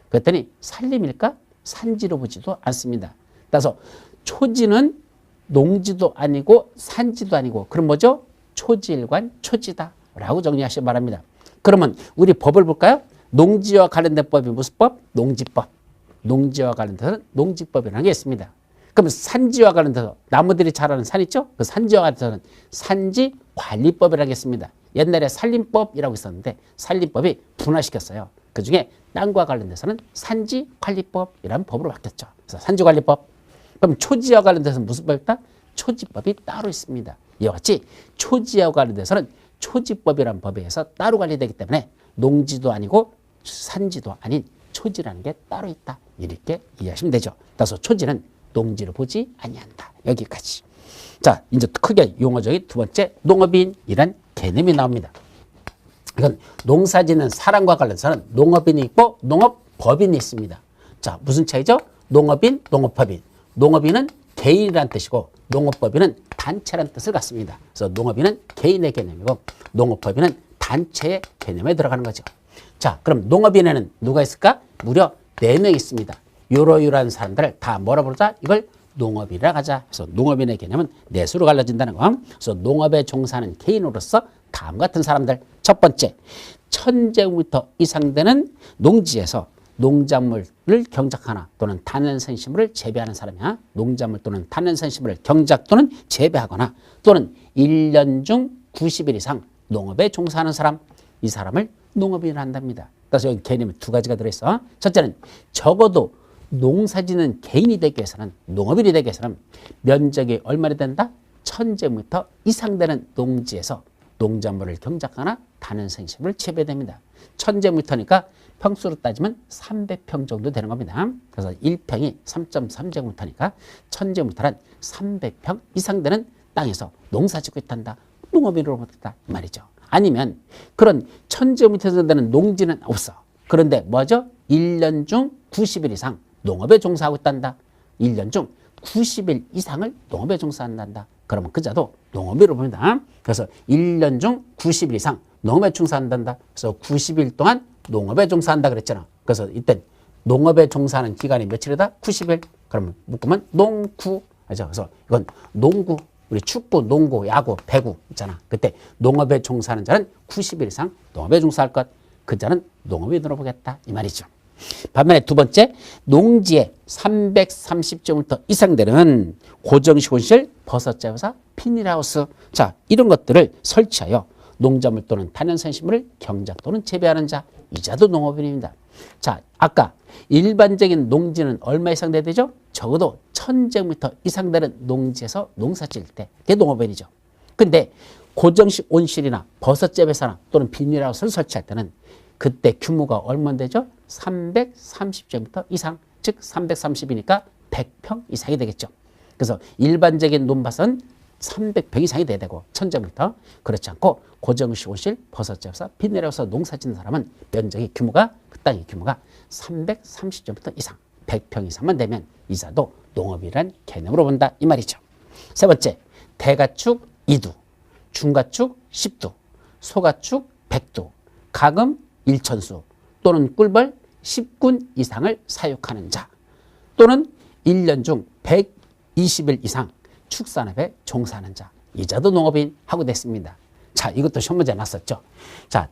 Speaker 1: 그랬더니 산림일까? 산지로 보지도 않습니다. 따라서 초지는 농지도 아니고 산지도 아니고 그럼 뭐죠? 초지일관 초지다 라고 정리하시기 바랍니다. 그러면 우리 법을 볼까요? 농지와 관련된 법이 무슨 법? 농지법. 농지와 관련돼서는 농지법이라는 게 있습니다. 그럼 산지와 관련돼서 나무들이 자라는 산 있죠? 그 산지와 관련돼서는 산지관리법이라는 게 있습니다. 옛날에 산림법이라고 있었는데 산림법이 분화시켰어요. 그중에 땅과 관련돼서는 산지관리법이라는 법으로 바뀌었죠. 그래서 산지관리법. 그럼 초지와 관련돼서는 무슨 법이 있다? 초지법이 따로 있습니다. 이와 같이 초지와 관련돼서는 초지법이라는 법에 의해서 따로 관리되기 때문에 농지도 아니고 산지도 아닌 초지라는 게 따로 있다. 이렇게 이해하시면 되죠. 따라서 초지는 농지로 보지 아니한다. 여기까지. 자, 이제 크게 용어적인 두 번째 농업인이란 개념이 나옵니다. 이건 농사짓는 사람과 관련해서는 농업인이 있고 농업법인이 있습니다. 자, 무슨 차이죠? 농업인, 농업법인. 농업인은 개인이라는 뜻이고 농업법인은 단체라는 뜻을 갖습니다. 그래서 농업인은 개인의 개념이고 농업법인은 단체의 개념에 들어가는 거죠. 자, 그럼 농업인에는 누가 있을까? 무려 4명 있습니다. 요러요러한 사람들을 다 뭐라 부르자? 이걸 농업인이라 하자. 그래서 농업인의 개념은 4수로 갈라진다는 거. 그래서 농업에 종사하는 개인으로서 다음 같은 사람들. 첫 번째, 1000제곱미터 이상 되는 농지에서 농작물을 경작하나 또는 단연생식물을 재배하는 사람이야. 농작물 또는 단연생식물을 경작 또는 재배하거나 또는 1년 중 90일 이상 농업에 종사하는 사람. 이 사람을 농업인이라 한답니다. 그래서 여기 개념이 2가지가 들어있어. 첫째는 적어도 농사짓는 개인이 되기 위해서는 농업인이 되기 위해서는 면적이 얼마나 된다? 1000제곱미터 이상 되는 농지에서 농작물을 경작하나 단연생식물을 재배됩니다. 1000제곱미터니까 평수로 따지면 300평 정도 되는 겁니다. 그래서 1평이 3.3제곱미터니까 1000제곱미터란 300평 이상 되는 땅에서 농사짓고 있단다. 농업인으로 보겠다 이 말이죠. 아니면 그런 1000제곱미터 되는 농지는 없어. 그런데 뭐죠? 1년 중 90일 이상 농업에 종사하고 있단다. 1년 중 90일 이상을 농업에 종사한단다. 그러면 그자도 농업인으로 봅니다. 그래서 1년 중 90일 이상 농업에 종사한단다. 그래서 90일 동안 농업에 종사한다 그랬잖아. 그래서 이때 농업에 종사하는 기간이 며칠이다? 90일. 그러면 묶으면 농구. 그래서 이건 농구. 우리 축구, 농구, 야구, 배구 있잖아. 그때 농업에 종사하는 자는 90일 이상 농업에 종사할 것. 그 자는 농업인으로 보겠다. 이 말이죠. 반면에 두 번째, 농지에 330제곱미터 이상 되는 고정식 온실, 버섯재배사, 비닐하우스. 자, 이런 것들을 설치하여 농작물 또는 단연생식물을 경작 또는 재배하는 자. 이 자도 농업인입니다. 자, 아까 일반적인 농지는 얼마 이상 돼야 되죠? 적어도 1000제곱미터 이상 되는 농지에서 농사 지을 때 그게 농업인이죠. 근데 고정식 온실이나 버섯재배사나 또는 비닐하우스를 설치할 때는 그때 규모가 얼마 되죠? 330제곱미터 이상, 즉 330이니까 100평 이상이 되겠죠. 그래서 일반적인 논밭은 300평 이상이 돼야 되고 1000제곱미터. 그렇지 않고 고정식 온실, 버섯재배사, 비닐하우스 농사 짓는 사람은 면적이 규모가 그 땅의 규모가 330제곱미터 이상, 100평 이상만 되면 이자도 농업이란 개념으로 본다 이 말이죠. 세 번째, 대가축 2두, 중가축 10두, 소가축 100두, 가금 1천수 또는 꿀벌 10군 이상을 사육하는 자 또는 1년 중 120일 이상 축산업에 종사하는 자. 이자도 농업인 하고 됐습니다. 자, 이것도 시험 문제 났었죠. 자,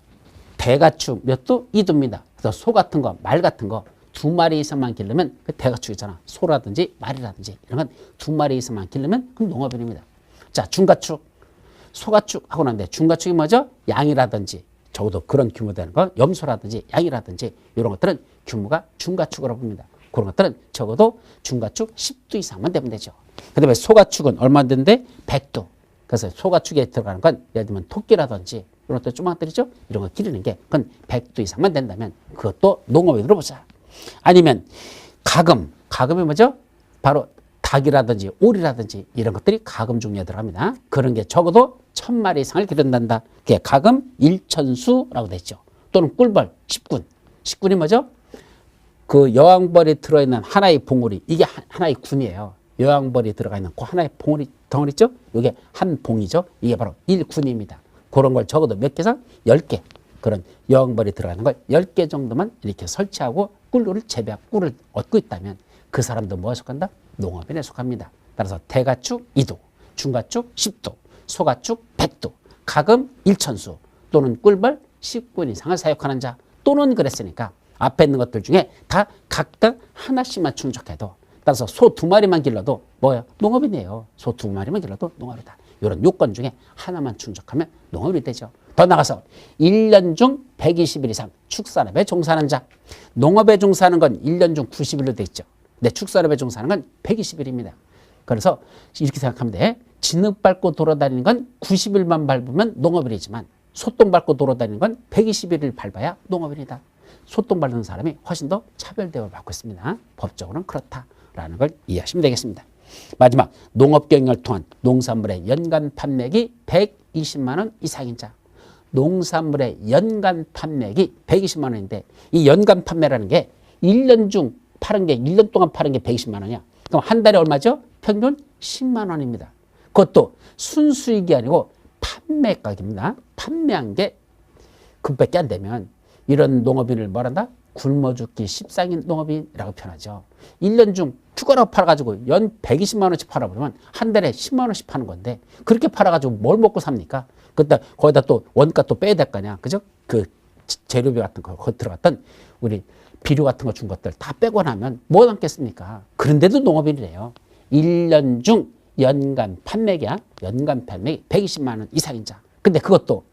Speaker 1: 대가축 몇 두? 2두입니다. 그래서 소 같은 거, 말 같은 거 2마리 이상만 기르면 그 대가축이잖아. 소라든지 말이라든지 이런 건 2마리 이상만 기르면 그럼 농업인입니다. 자, 중가축. 소가축 하고 나는데 중가축이 뭐죠? 양이라든지 적어도 그런 규모 되는 건 염소라든지 양이라든지 이런 것들은 규모가 중가축으로 봅니다. 그런 것들은 적어도 중가축 10두 이상만 되면 되죠. 그 다음에 소가축은 얼마 되는데 100두. 그래서 소가축에 들어가는 건 예를 들면 토끼라든지 이런 것도 조망들이죠. 이런 거 기르는 게 그건 100도 이상만 된다면 그것도 농업에 들어보자. 아니면 가금이 뭐죠? 바로 닭이라든지 오리라든지 이런 것들이 가금 종류에 들어갑니다. 그런 게 적어도 1000마리 이상을 기른단다. 그게 가금 1천수라고 되죠. 또는 꿀벌 10군. 10군이 뭐죠? 그 여왕벌이 들어있는 하나의 봉우리, 이게 하나의 군이에요. 여왕벌이 들어가 있는 그 하나의 봉우리 덩어리 있죠? 이게 한 봉이죠. 이게 바로 1군입니다. 그런 걸 적어도 몇 개상? 10개. 그런 여왕벌이 들어가는 걸 10개 정도만 이렇게 설치하고 꿀을 재배하고 꿀을 얻고 있다면 그 사람도 뭐에 속한다? 농업인에 속합니다. 따라서 대가축 2도, 중가축 10도, 소가축 100도, 가금 1천수 또는 꿀벌 10군 이상을 사육하는 자 또는 그랬으니까 앞에 있는 것들 중에 다 각각 하나씩만 충족해도 따라서 소 2마리만 길러도 뭐예요? 농업이네요. 소 2마리만 길러도 농업이다. 이런 요건 중에 하나만 충족하면 농업이 되죠. 더 나가서 1년 중 120일 이상 축산업에 종사하는 자. 농업에 종사하는 건 1년 중 90일로 돼 있죠. 근데 축산업에 종사하는 건 120일입니다. 그래서 이렇게 생각하면 돼. 진흙 밟고 돌아다니는 건 90일만 밟으면 농업일이지만 소똥 밟고 돌아다니는 건 120일을 밟아야 농업일이다. 소똥 밟는 사람이 훨씬 더 차별 대우를 받고 있습니다. 법적으로는 그렇다라는 걸 이해하시면 되겠습니다. 마지막 농업 경영을 통한 농산물의 연간 판매액이 120만 원 이상인 자. 농산물의 연간 판매액이 120만 원인데 이 연간 판매라는 게 1년 중 파는 게 1년 동안 파는 게 120만 원이야. 그럼 한 달에 얼마죠? 평균 10만 원입니다. 그것도 순수익이 아니고 판매가격입니다. 판매한 게 그것밖에 안 되면 이런 농업인을 뭐란다? 굶어 죽기 십상인 농업인이라고 표현하죠. 1년 중 쭈그라고 팔아가지고 연 120만 원씩 팔아버리면 한 달에 10만 원씩 파는 건데 그렇게 팔아가지고 뭘 먹고 삽니까? 그때 거기다 또 원가 또 빼야 될 거 아니야. 그죠? 그 재료비 같은 거 거기 들어갔던 우리 비료 같은 거 준 것들 다 빼고 나면 뭐 남겠습니까? 그런데도 농업인이래요. 1년 중 연간 판매액이야. 연간 판매액이 120만 원 이상인 자. 근데 그것도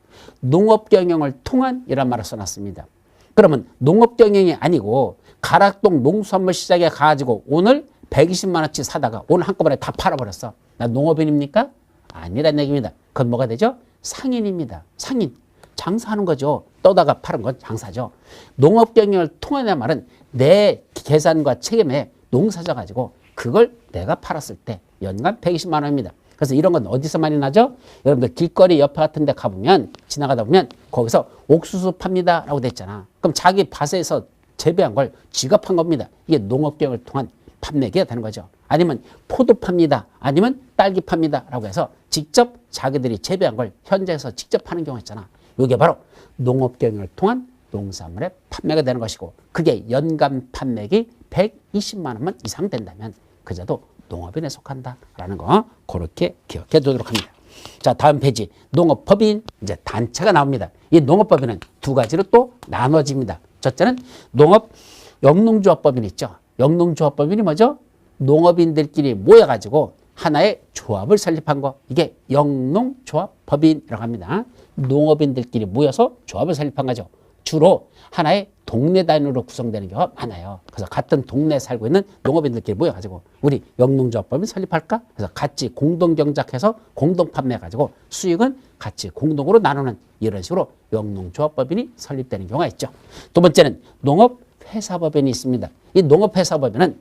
Speaker 1: 농업 경영을 통한 이란 말을 써놨습니다. 그러면 농업 경영이 아니고 가락동 농수산물 시장에 가가지고 오늘 120만 원치 사다가 오늘 한꺼번에 다 팔아버렸어. 나 농업인입니까? 아니란 얘기입니다. 그건 뭐가 되죠? 상인입니다. 상인. 장사하는 거죠. 떠다가 파는 건 장사죠. 농업 경영을 통하는 말은 내 계산과 책임에 농사져 가지고 그걸 내가 팔았을 때 연간 120만 원입니다. 그래서 이런 건 어디서 많이 나죠? 여러분들 길거리 옆에 같은 데 가보면 지나가다 보면 거기서 옥수수 팝니다 라고 돼 있잖아. 그럼 자기 밭에서 재배한 걸 지가 판 겁니다. 이게 농업 경영을 통한 판매가 되는 거죠. 아니면 포도 팝니다. 아니면 딸기 팝니다 라고 해서 직접 자기들이 재배한 걸 현장에서 직접 파는 경우가 있잖아. 이게 바로 농업 경영을 통한 농산물의 판매가 되는 것이고 그게 연간 판매액이 120만 원만 이상 된다면 그자도 농업인에 속한다라는 거 그렇게 기억해 두도록 합니다. 자, 다음 페이지 농업법인 이제 단체가 나옵니다. 이 농업법인은 두 가지로 또 나눠집니다. 첫째는 농업 영농조합법인 있죠. 영농조합법인이 뭐죠? 농업인들끼리 모여가지고 하나의 조합을 설립한 거. 이게 영농조합법인이라고 합니다. 농업인들끼리 모여서 조합을 설립한 거죠. 주로 하나의 동네 단위로 구성되는 경우가 많아요. 그래서 같은 동네에 살고 있는 농업인들끼리 모여가지고 우리 영농조합법인 설립할까? 그래서 같이 공동 경작해서 공동 판매해가지고 수익은 같이 공동으로 나누는 이런 식으로 영농조합법인이 설립되는 경우가 있죠. 두 번째는 농업회사법인이 있습니다. 이 농업회사법인은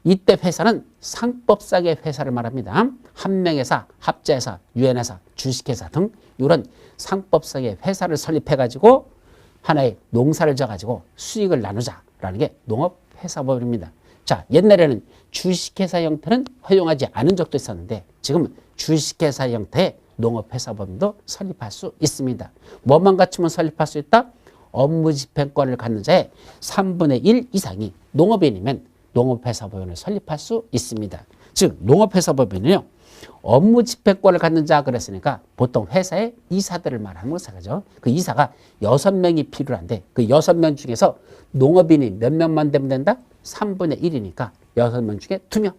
Speaker 1: 이때 회사는 상법상의 회사를 말합니다. 한명회사, 합자회사, 유엔회사, 주식회사 등 이런 상법상의 회사를 설립해가지고 하나의 농사를 져가지고 수익을 나누자라는 게 농업회사법입니다. 자, 옛날에는 주식회사 형태는 허용하지 않은 적도 있었는데 지금은 주식회사 형태의 농업회사법인도 설립할 수 있습니다. 뭐만 갖추면 설립할 수 있다? 업무집행권을 갖는 자의 3분의 1 이상이 농업인이면 농업회사법인을 설립할 수 있습니다. 즉 농업회사법인은요. 업무집행권을 갖는 자 그랬으니까 보통 회사의 이사들을 말하는 것이죠. 그 이사가 6명이 필요한데 그 6명 중에서 농업인이 몇 명만 되면 된다? 3분의 1이니까 6명 중에 2명.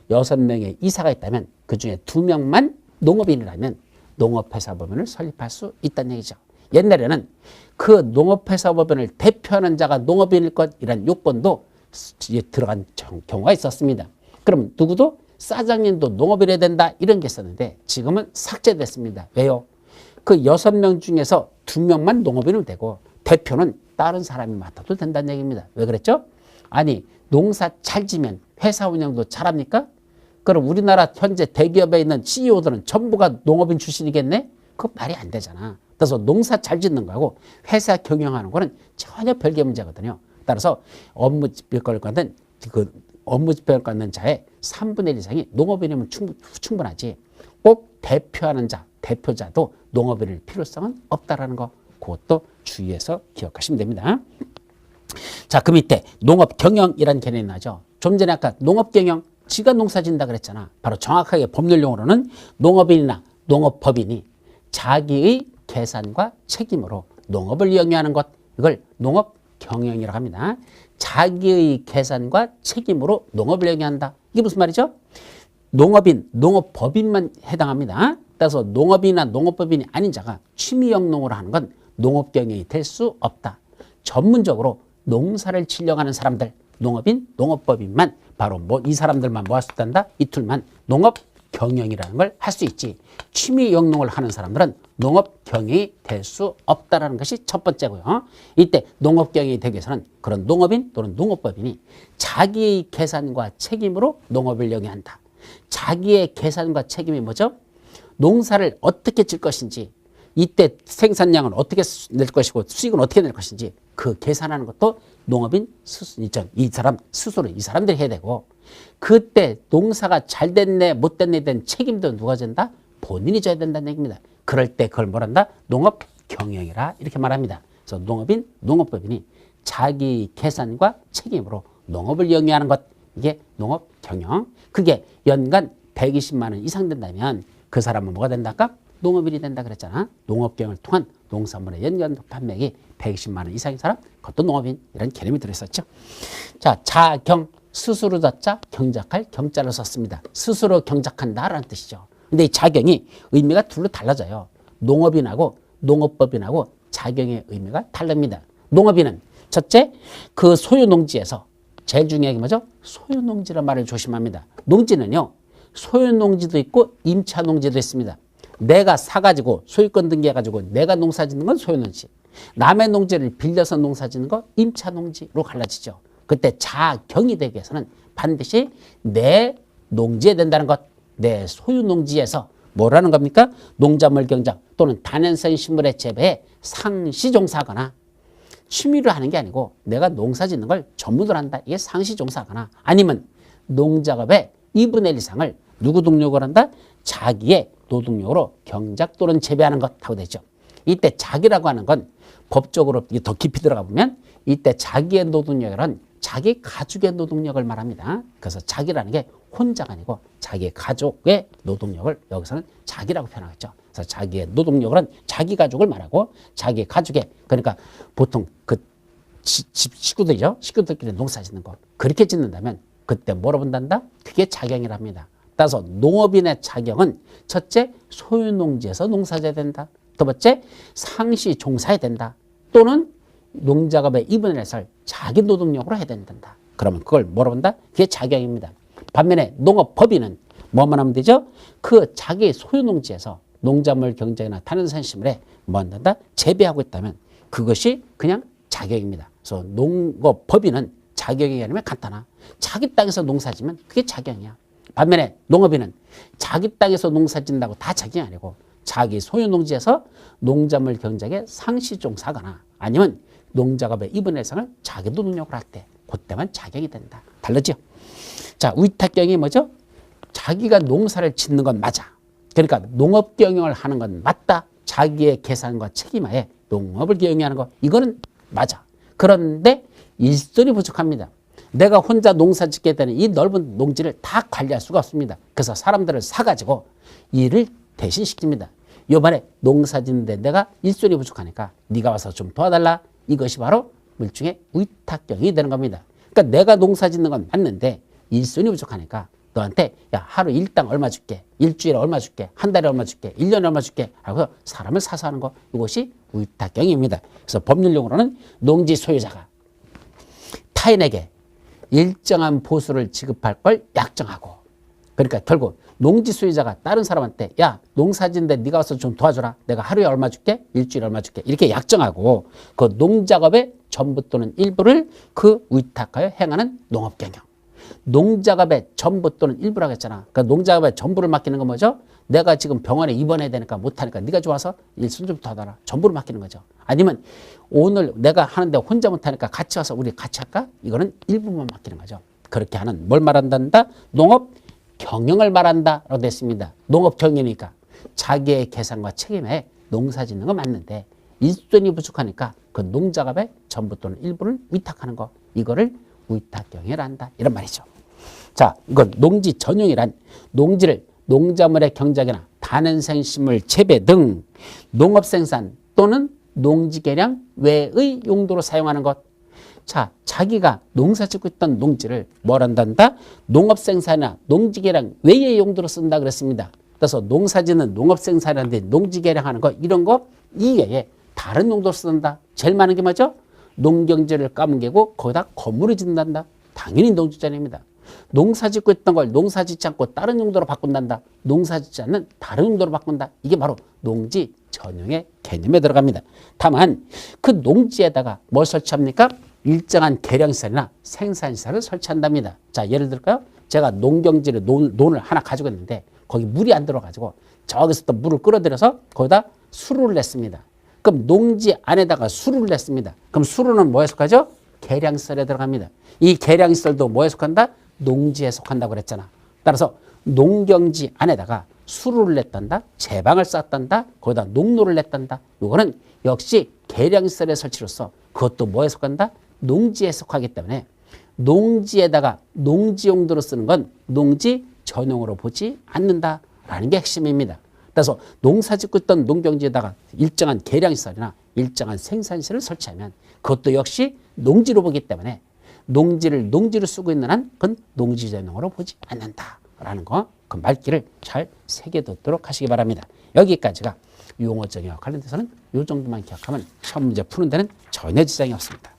Speaker 1: 6명의 이사가 있다면 그 중에 2명만 농업인이라면 농업회사법인을 설립할 수 있다는 얘기죠. 옛날에는 그 농업회사법인을 대표하는 자가 농업인일 것이라는 요건도 들어간 경우가 있었습니다. 그럼 누구도 사장님도 농업을 해야 된다 이런 게 있었는데 지금은 삭제됐습니다. 왜요? 그 6명 중에서 2명만 농업인은 되고 대표는 다른 사람이 맡아도 된다는 얘기입니다. 왜 그랬죠? 아니 농사 잘 지면 회사 운영도 잘합니까? 그럼 우리나라 현재 대기업에 있는 CEO들은 전부가 농업인 출신이겠네? 그거 말이 안 되잖아. 그래서 농사 잘 짓는 거하고 회사 경영하는 거는 전혀 별개 문제거든요. 따라서 업무 지표를 갖는 업무 지표를 갖는 자의 3분의 1 이상이 농업인이면 충분하지. 꼭 대표하는 자, 대표자도 농업인일 필요성은 없다라는 거. 그것도 주의해서 기억하시면 됩니다. 자, 그 밑에 농업 경영이라는 개념이 나죠. 좀 전에 아까 농업 경영, 지가 농사 짓는다 그랬잖아. 바로 정확하게 법률용어로는 농업인이나 농업법인이 자기의 계산과 책임으로 농업을 영위하는 것, 이걸 농업 경영이라고 합니다. 자기의 계산과 책임으로 농업을 영위한다. 이게 무슨 말이죠? 농업인, 농업법인만 해당합니다. 따라서 농업인이나 농업법인이 아닌 자가 취미 영농으로 하는 건 농업 경영이 될 수 없다. 전문적으로 농사를 지려고 사람들, 농업인, 농업법인만 바로 이 사람들만 뭐 할 수 있단다? 이 툴만 농업 경영이라는 걸 할 수 있지. 취미 영농을 하는 사람들은 농업 경영이 될 수 없다라는 것이 첫 번째고요. 이때 농업 경영이 되기 위해서는 그런 농업인 또는 농업법인이 자기의 계산과 책임으로 농업을 영위한다. 자기의 계산과 책임이 뭐죠? 농사를 어떻게 질 것인지, 이때 생산량은 어떻게 낼 것이고 수익은 어떻게 낼 것인지 그 계산하는 것도 농업인 이 사람 스스로 이 사람들이 해야 되고, 그때 농사가 잘 됐네 못 됐네 된 책임도 누가 진다? 본인이 져야 된다는 얘기입니다. 그럴 때 그걸 뭐란다? 농업 경영이라 이렇게 말합니다. 그래서 농업인, 농업법인이 자기 계산과 책임으로 농업을 영위하는 것, 이게 농업 경영. 그게 연간 120만 원 이상 된다면 그 사람은 뭐가 된다까? 농업인이 된다 그랬잖아. 농업 경영을 통한 농산물의 연간 판매액이 120만 원 이상인 사람, 그것도 농업인, 이런 개념이 들어있었죠. 자, 자경, 스스로 자자, 경작할 경자를 썼습니다. 스스로 경작한다라는 뜻이죠. 근데 이 자경이 의미가 둘로 달라져요. 농업인하고 농업법인하고 자경의 의미가 다릅니다. 농업인은 첫째, 그 소유농지에서 제일 중요한 게 뭐죠? 소유농지란 말을 조심합니다. 농지는요, 소유농지도 있고 임차농지도 있습니다. 내가 사가지고 소유권 등기해가지고 내가 농사 짓는 건 소유농지, 남의 농지를 빌려서 농사 짓는 거 임차농지로 갈라지죠. 그때 자경이 되기 위해서는 반드시 내 농지에 된다는 것, 내 소유농지에서 뭐라는 겁니까? 농작물 경작 또는 다년성 식물의 재배에 상시종사하거나, 취미로 하는 게 아니고 내가 농사 짓는 걸 전문으로 한다, 이게 상시종사하거나, 아니면 농작업의 2분의 1 이상을 누구 동력을 한다? 자기의 노동력으로 경작 또는 재배하는 것 하고 되죠. 이때 자기라고 하는 건 법적으로 더 깊이 들어가 보면 이때 자기의 노동력은 자기 가족의 노동력을 말합니다. 그래서 자기라는 게 혼자가 아니고 자기 가족의 노동력을 여기서는 자기라고 표현하겠죠. 그래서 자기의 노동력은 자기 가족을 말하고 자기 가족의, 그러니까 보통 그 식구들이죠. 식구들끼리 농사 짓는 거 그렇게 짓는다면 그때 뭐로 본단다? 그게 자경이랍니다. 따라서 농업인의 자경은 첫째, 소유농지에서 농사져야 된다. 두 번째, 상시 종사해야 된다. 또는 농작업의 2분의 1을 자기 노동력으로 해야 된다. 그러면 그걸 뭐로 본다? 그게 자경입니다. 반면에 농업법인은 뭐만 하면 되죠? 그 자기 소유농지에서 농작물 경작이나 다른산식물에 뭐 한다? 재배하고 있다면 그것이 그냥 자경입니다. 그래서 농업법인은 자경의 개념이 간단하. 자기 땅에서 농사지면 그게 자경이야. 반면에 농업인은 자기 땅에서 농사진다고 다 자경이 아니고 자기 소유농지에서 농작물 경작에 상시종사하거나 아니면 농작업의 2분의 1 이상을 자기 노동력으로 할 때 그때만 자경이 된다. 다르죠? 자, 위탁경이 뭐죠? 자기가 농사를 짓는 건 맞아. 그러니까 농업 경영을 하는 건 맞다. 자기의 계산과 책임하에 농업을 경영하는 거, 이거는 맞아. 그런데 일손이 부족합니다. 내가 혼자 농사 짓게 되는 이 넓은 농지를 다 관리할 수가 없습니다. 그래서 사람들을 사가지고 일을 대신 시킵니다. 요번에 농사 짓는데 내가 일손이 부족하니까 네가 와서 좀 도와달라. 이것이 바로 일종의 위탁경이 되는 겁니다. 그러니까 내가 농사 짓는 건 맞는데 일손이 부족하니까 너한테 야, 하루 일당 얼마 줄게, 일주일에 얼마 줄게, 한 달에 얼마 줄게, 1년에 얼마 줄게 하고 사람을 사서 하는 거, 이것이 위탁경입니다. 그래서 법률용어로는 농지 소유자가 타인에게 일정한 보수를 지급할 걸 약정하고, 그러니까 결국 농지 소유자가 다른 사람한테 야 농사지인데 네가 와서 좀 도와줘라. 내가 하루에 얼마 줄게? 일주일에 얼마 줄게? 이렇게 약정하고 그 농작업의 전부 또는 일부를 그 위탁하여 행하는 농업경영. 농작업의 전부 또는 일부라고 했잖아. 그러니까 농작업의 전부를 맡기는 건 뭐죠? 내가 지금 병원에 입원해야 되니까 못하니까 네가 좋아서 일순 좀 도와달라. 전부를 맡기는 거죠. 아니면 오늘 내가 하는데 혼자 못하니까 같이 와서 우리 같이 할까? 이거는 일부만 맡기는 거죠. 그렇게 하는 뭘 말한단다? 농업 경영을 말한다라고 됐습니다. 농업 경영이니까 자기의 계산과 책임에 농사 짓는 건 맞는데 일손이 부족하니까 그 농작업의 전부 또는 일부를 위탁하는 거. 이거를 위탁경영을 한다. 이런 말이죠. 자, 이건 농지 전용이란 농지를 농작물의 경작이나 다는생식물 재배 등 농업생산 또는 농지개량 외의 용도로 사용하는 것. 자, 자기가 농사 짓고 있던 농지를 뭘 한단다? 농업생산이나 농지개량 외의 용도로 쓴다 그랬습니다. 그래서 농사 짓는 농업생산이라든지 농지개량하는 거 이런 거 이외에 다른 용도로 쓴다. 제일 많은 게 뭐죠? 농경지를 까뭉개고 거기다 건물을 짓는단다. 당연히 농지전입니다. 농사 짓고 있던 걸 농사 짓지 않고 다른 용도로 바꾼단다. 농사 짓지 않는 다른 용도로 바꾼다. 이게 바로 농지 전용의 개념에 들어갑니다. 다만 그 농지에다가 뭘 설치합니까? 일정한 계량시설이나 생산시설을 설치한답니다. 자, 예를 들까요? 제가 농경지를 논을 하나 가지고 있는데 거기 물이 안 들어가지고 저기서부터 물을 끌어들여서 거기다 수로를 냈습니다. 그럼 농지 안에다가 수로를 냈습니다. 그럼 수로는 뭐에 속하죠? 계량시설에 들어갑니다. 이 계량시설도 뭐에 속한다? 농지에 속한다고 그랬잖아. 따라서 농경지 안에다가 수로를 냈단다, 제방을 쌓았단다, 거기다 농로를 냈단다. 이거는 역시 계량시설의 설치로서 그것도 뭐에 속한다? 농지에 속하기 때문에 농지에다가 농지 용도로 쓰는 건 농지 전용으로 보지 않는다라는 게 핵심입니다. 그래서 농사 짓고 있던 농경지에다가 일정한 계량시설이나 일정한 생산시설을 설치하면 그것도 역시 농지로 보기 때문에 농지를 쓰고 있는 한 그건 농지 전용으로 보지 않는다라는 거, 그 말귀를 잘 새겨두도록 하시기 바랍니다. 여기까지가 용어 정의와 관련돼서는 이 정도만 기억하면 시험 문제 푸는 데는 전혀 지장이 없습니다.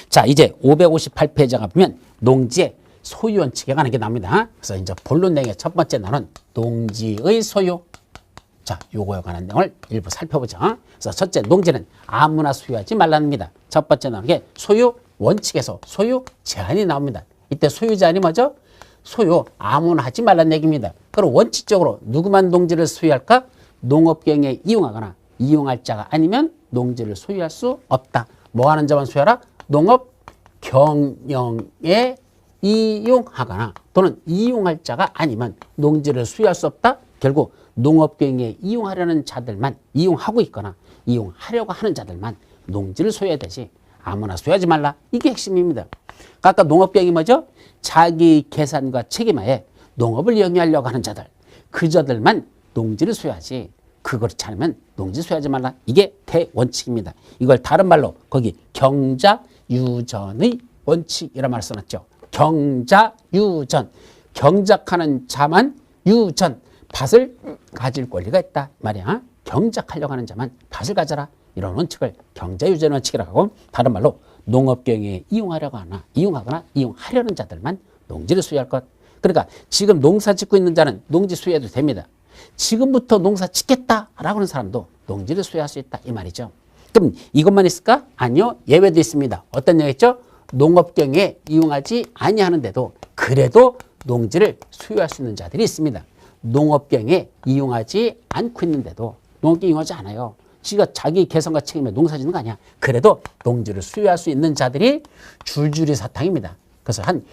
Speaker 1: 자, 이제 558페이지가 보면 농지의 소유 원칙에 관한 게 나옵니다. 그래서 이제 본론 내용의 첫 번째 나는 농지의 소유. 자, 요거에 관한 내용을 일부 살펴보죠. 그래서 첫째, 농지는 아무나 소유하지 말랍니다. 첫 번째 나오는 게 소유 원칙에서 소유 제한이 나옵니다. 이때 소유 제한이 뭐죠? 소유 아무나 하지 말라는 얘기입니다. 그럼 원칙적으로 누구만 농지를 소유할까? 농업경영에 이용하거나 이용할 자가 아니면 농지를 소유할 수 없다. 뭐 하는 자만 소유하라? 농업경영에 이용하거나 또는 이용할 자가 아니면 농지를 소유할 수 없다. 결국 농업경영에 이용하려는 자들만, 이용하고 있거나 이용하려고 하는 자들만 농지를 소유해야 되지 아무나 소유하지 말라. 이게 핵심입니다. 아까 농업경영이 뭐죠? 자기 계산과 책임하에 농업을 영위하려고 하는 자들, 그 자들만 농지를 소유하지 그렇지 않으면 농지 소유하지 말라. 이게 대원칙입니다. 이걸 다른 말로 거기 경작유전의 원칙이라는 말을 써놨죠. 경작유전, 경작하는 자만 유전, 밭을 가질 권리가 있다 말이야. 경작하려고 하는 자만 밭을 가져라. 이런 원칙을 경작유전 원칙이라고 하고, 다른 말로 농업경영에 이용하려고 하나 이용하거나 이용하려는 자들만 농지를 소유할 것. 그러니까 지금 농사 짓고 있는 자는 농지 소유해도 됩니다. 지금부터 농사 짓겠다라고 하는 사람도 농지를 소유할 수 있다 이 말이죠. 그럼 이것만 있을까? 아니요, 예외도 있습니다. 어떤 예외죠? 농업경영에 이용하지 아니하는데도 그래도 농지를 소유할 수 있는 자들이 있습니다. 농업경영에 이용하지 않고 있는데도 농업경영 이용하지 않아요. 지가 자기 개성과 책임에 농사 짓는 거 아니야. 그래도 농지를 소유할 수 있는 자들이 줄줄이 사탕입니다. 그래서 한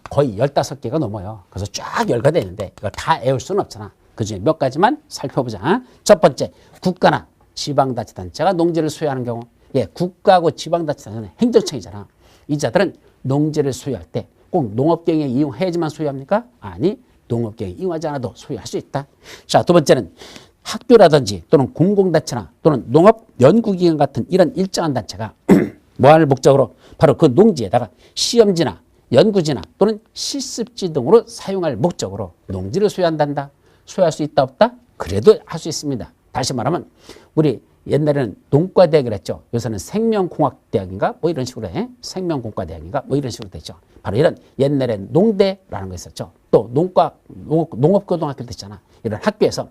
Speaker 1: 거의 15개가 넘어요. 그래서 쫙 열거되어 있는데 이걸 다 외울 수는 없잖아. 그중에 몇 가지만 살펴보자. 첫 번째, 국가나 지방자치단체가 농지를 소유하는 경우. 예, 국가하고 지방자치단체는 행정청이잖아. 이 자들은 농지를 소유할 때 꼭 농업경영에 이용해야지만 소유합니까? 아니, 농업경영에 이용하지 않아도 소유할 수 있다. 자, 두 번째는 학교라든지 또는 공공단체나 또는 농업연구기관 같은 이런 일정한 단체가 뭐 할 목적으로 바로 그 농지에다가 시험지나 연구지나 또는 실습지 등으로 사용할 목적으로 농지를 소유한단다. 소유할 수 있다 없다? 그래도 할 수 있습니다. 다시 말하면 우리 옛날에는 농과대학을 했죠. 요새는 생명공학대학인가 뭐 이런 식으로 해. 생명공과대학인가 뭐 이런 식으로 되죠. 바로 이런 옛날엔 농대라는 거 있었죠. 또 농업고등학교도 있잖아. 이런 학교에서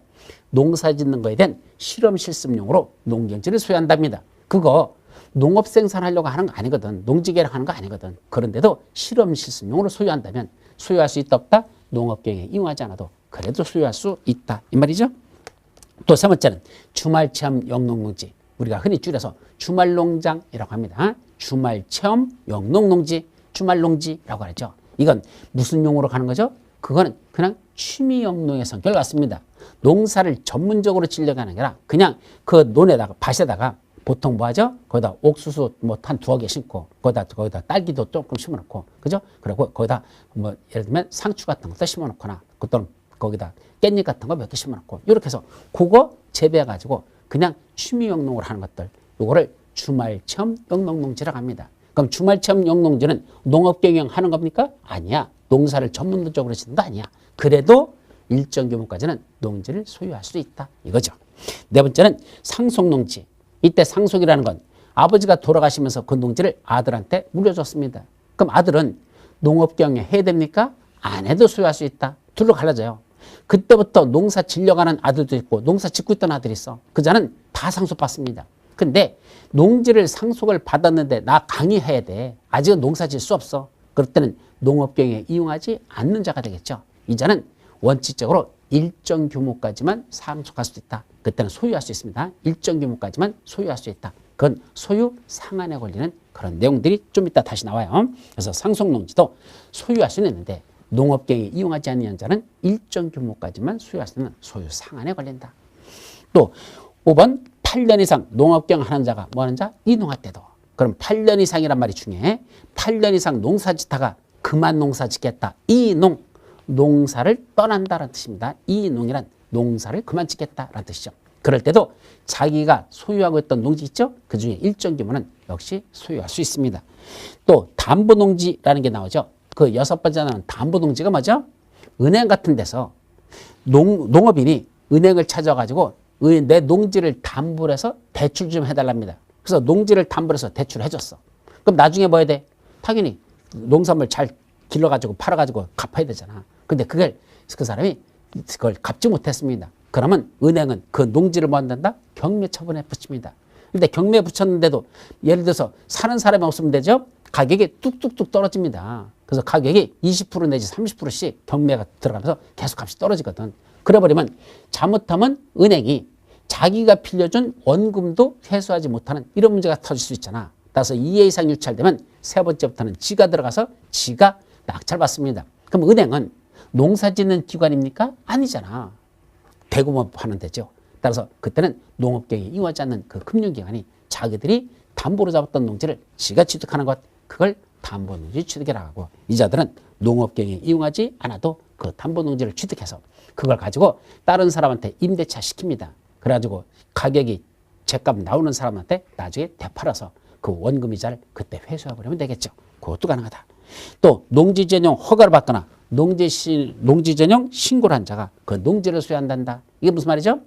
Speaker 1: 농사 짓는 거에 대한 실험 실습용으로 농경지를 소유한답니다. 그거 농업 생산하려고 하는 거 아니거든. 농지개랑 하는 거 아니거든. 그런데도 실험 실습용으로 소유한다면 소유할 수 있다 없다? 농업경영에 이용하지 않아도 그래도 소유할 수 있다. 이 말이죠. 또 세 번째는 주말체험 영농농지. 우리가 흔히 줄여서 주말농장이라고 합니다. 주말체험 영농농지, 주말농지라고 하죠. 이건 무슨 용어로 가는 거죠? 그거는 그냥 취미 영농의 성격을 갖습니다. 농사를 전문적으로 지려고 하는 게 아니라 그냥 그 논에다가 밭에다가 보통 뭐 하죠? 거기다 옥수수 뭐 한 두어 개 심고 거기다 딸기도 조금 심어놓고 그죠? 그리고 거기다 뭐 예를 들면 상추 같은 것도 심어놓거나 또는 거기다 깻잎 같은 거 몇 개 심어놓고 이렇게 해서 그거 재배해가지고 그냥 취미 영농을 하는 것들 요거를 주말체험 영농농지라고 합니다. 그럼 주말체험 영농지는 농업 경영하는 겁니까? 아니야. 농사를 전문적으로 짓는 거 아니야. 그래도 일정 규모까지는 농지를 소유할 수 있다 이거죠. 네 번째는 상속농지. 이때 상속이라는 건 아버지가 돌아가시면서 그 농지를 아들한테 물려줬습니다. 그럼 아들은 농업 경영 해야 됩니까? 안 해도 소유할 수 있다. 둘로 갈라져요. 그때부터 농사 질려가는 아들도 있고 농사 짓고 있던 아들이 있어. 그자는 다 상속받습니다. 근데 농지를 상속을 받았는데 나 강의해야 돼. 아직은 농사 질 수 없어. 그럴 때는 농업 경영에 이용하지 않는 자가 되겠죠. 이 자는 원칙적으로 일정 규모까지만 상속할 수 있다. 그때는 소유할 수 있습니다. 일정 규모까지만 소유할 수 있다. 그건 소유 상한에 걸리는 그런 내용들이 좀 이따 다시 나와요. 그래서 상속농지도 소유할 수는 있는데 농업경에 이용하지 않는 자는 일정 규모까지만 소유할 수 있는 소유 상한에 걸린다. 또 5번 8년 이상 농업경 하는 자가 뭐 하는 자? 이농할 때도. 그럼 8년 이상이란 말이 중요해. 8년 이상 농사 짓다가 그만 농사 짓겠다. 이농. 농사를 떠난다라는 뜻입니다. 이농이란 농사를 그만 짓겠다라는 뜻이죠. 그럴 때도 자기가 소유하고 있던 농지 있죠? 그 중에 일정 규모는 역시 소유할 수 있습니다. 또 담보농지라는 게 나오죠. 그 6번째 나오는 담보농지가 뭐죠? 은행 같은 데서 농업인이 은행을 찾아가지고 내 농지를 담보를 해서 대출 좀 해달랍니다. 그래서 농지를 담보를 해서 대출을 해줬어. 그럼 나중에 뭐 해야 돼? 당연히 농산물 잘 길러가지고 팔아가지고 갚아야 되잖아. 근데 그 사람이 그걸 갚지 못했습니다. 그러면 은행은 그 농지를 뭐 한단다? 경매 처분에 붙입니다. 근데 경매에 붙였는데도 예를 들어서 사는 사람이 없으면 되죠? 가격이 뚝뚝뚝 떨어집니다. 그래서 가격이 20% 내지 30%씩 경매가 들어가면서 계속 값이 떨어지거든. 그래버리면 잘못하면 은행이 자기가 빌려준 원금도 회수하지 못하는 이런 문제가 터질 수 있잖아. 따라서 2회 이상 유찰되면 세 번째부터는 지가 들어가서 지가 낙찰받습니다. 그럼 은행은 농사 짓는 기관입니까? 아니잖아. 대공업 하는 데죠. 따라서 그때는 농업경에 이용하지 않는 그 금융기관이 자기들이 담보로 잡았던 농지를 지가 취득하는 것, 그걸 담보농지 취득이라고 하고, 이자들은 농업경에 이용하지 않아도 그 담보농지를 취득해서 그걸 가지고 다른 사람한테 임대차 시킵니다. 그래가지고 가격이 제값 나오는 사람한테 나중에 되팔아서 그 원금이자를 그때 회수해버리면 되겠죠. 그것도 가능하다. 또 농지 전용 허가를 받거나 농지 전용 신고를 한 자가 그 농지를 소유한단다. 이게 무슨 말이죠?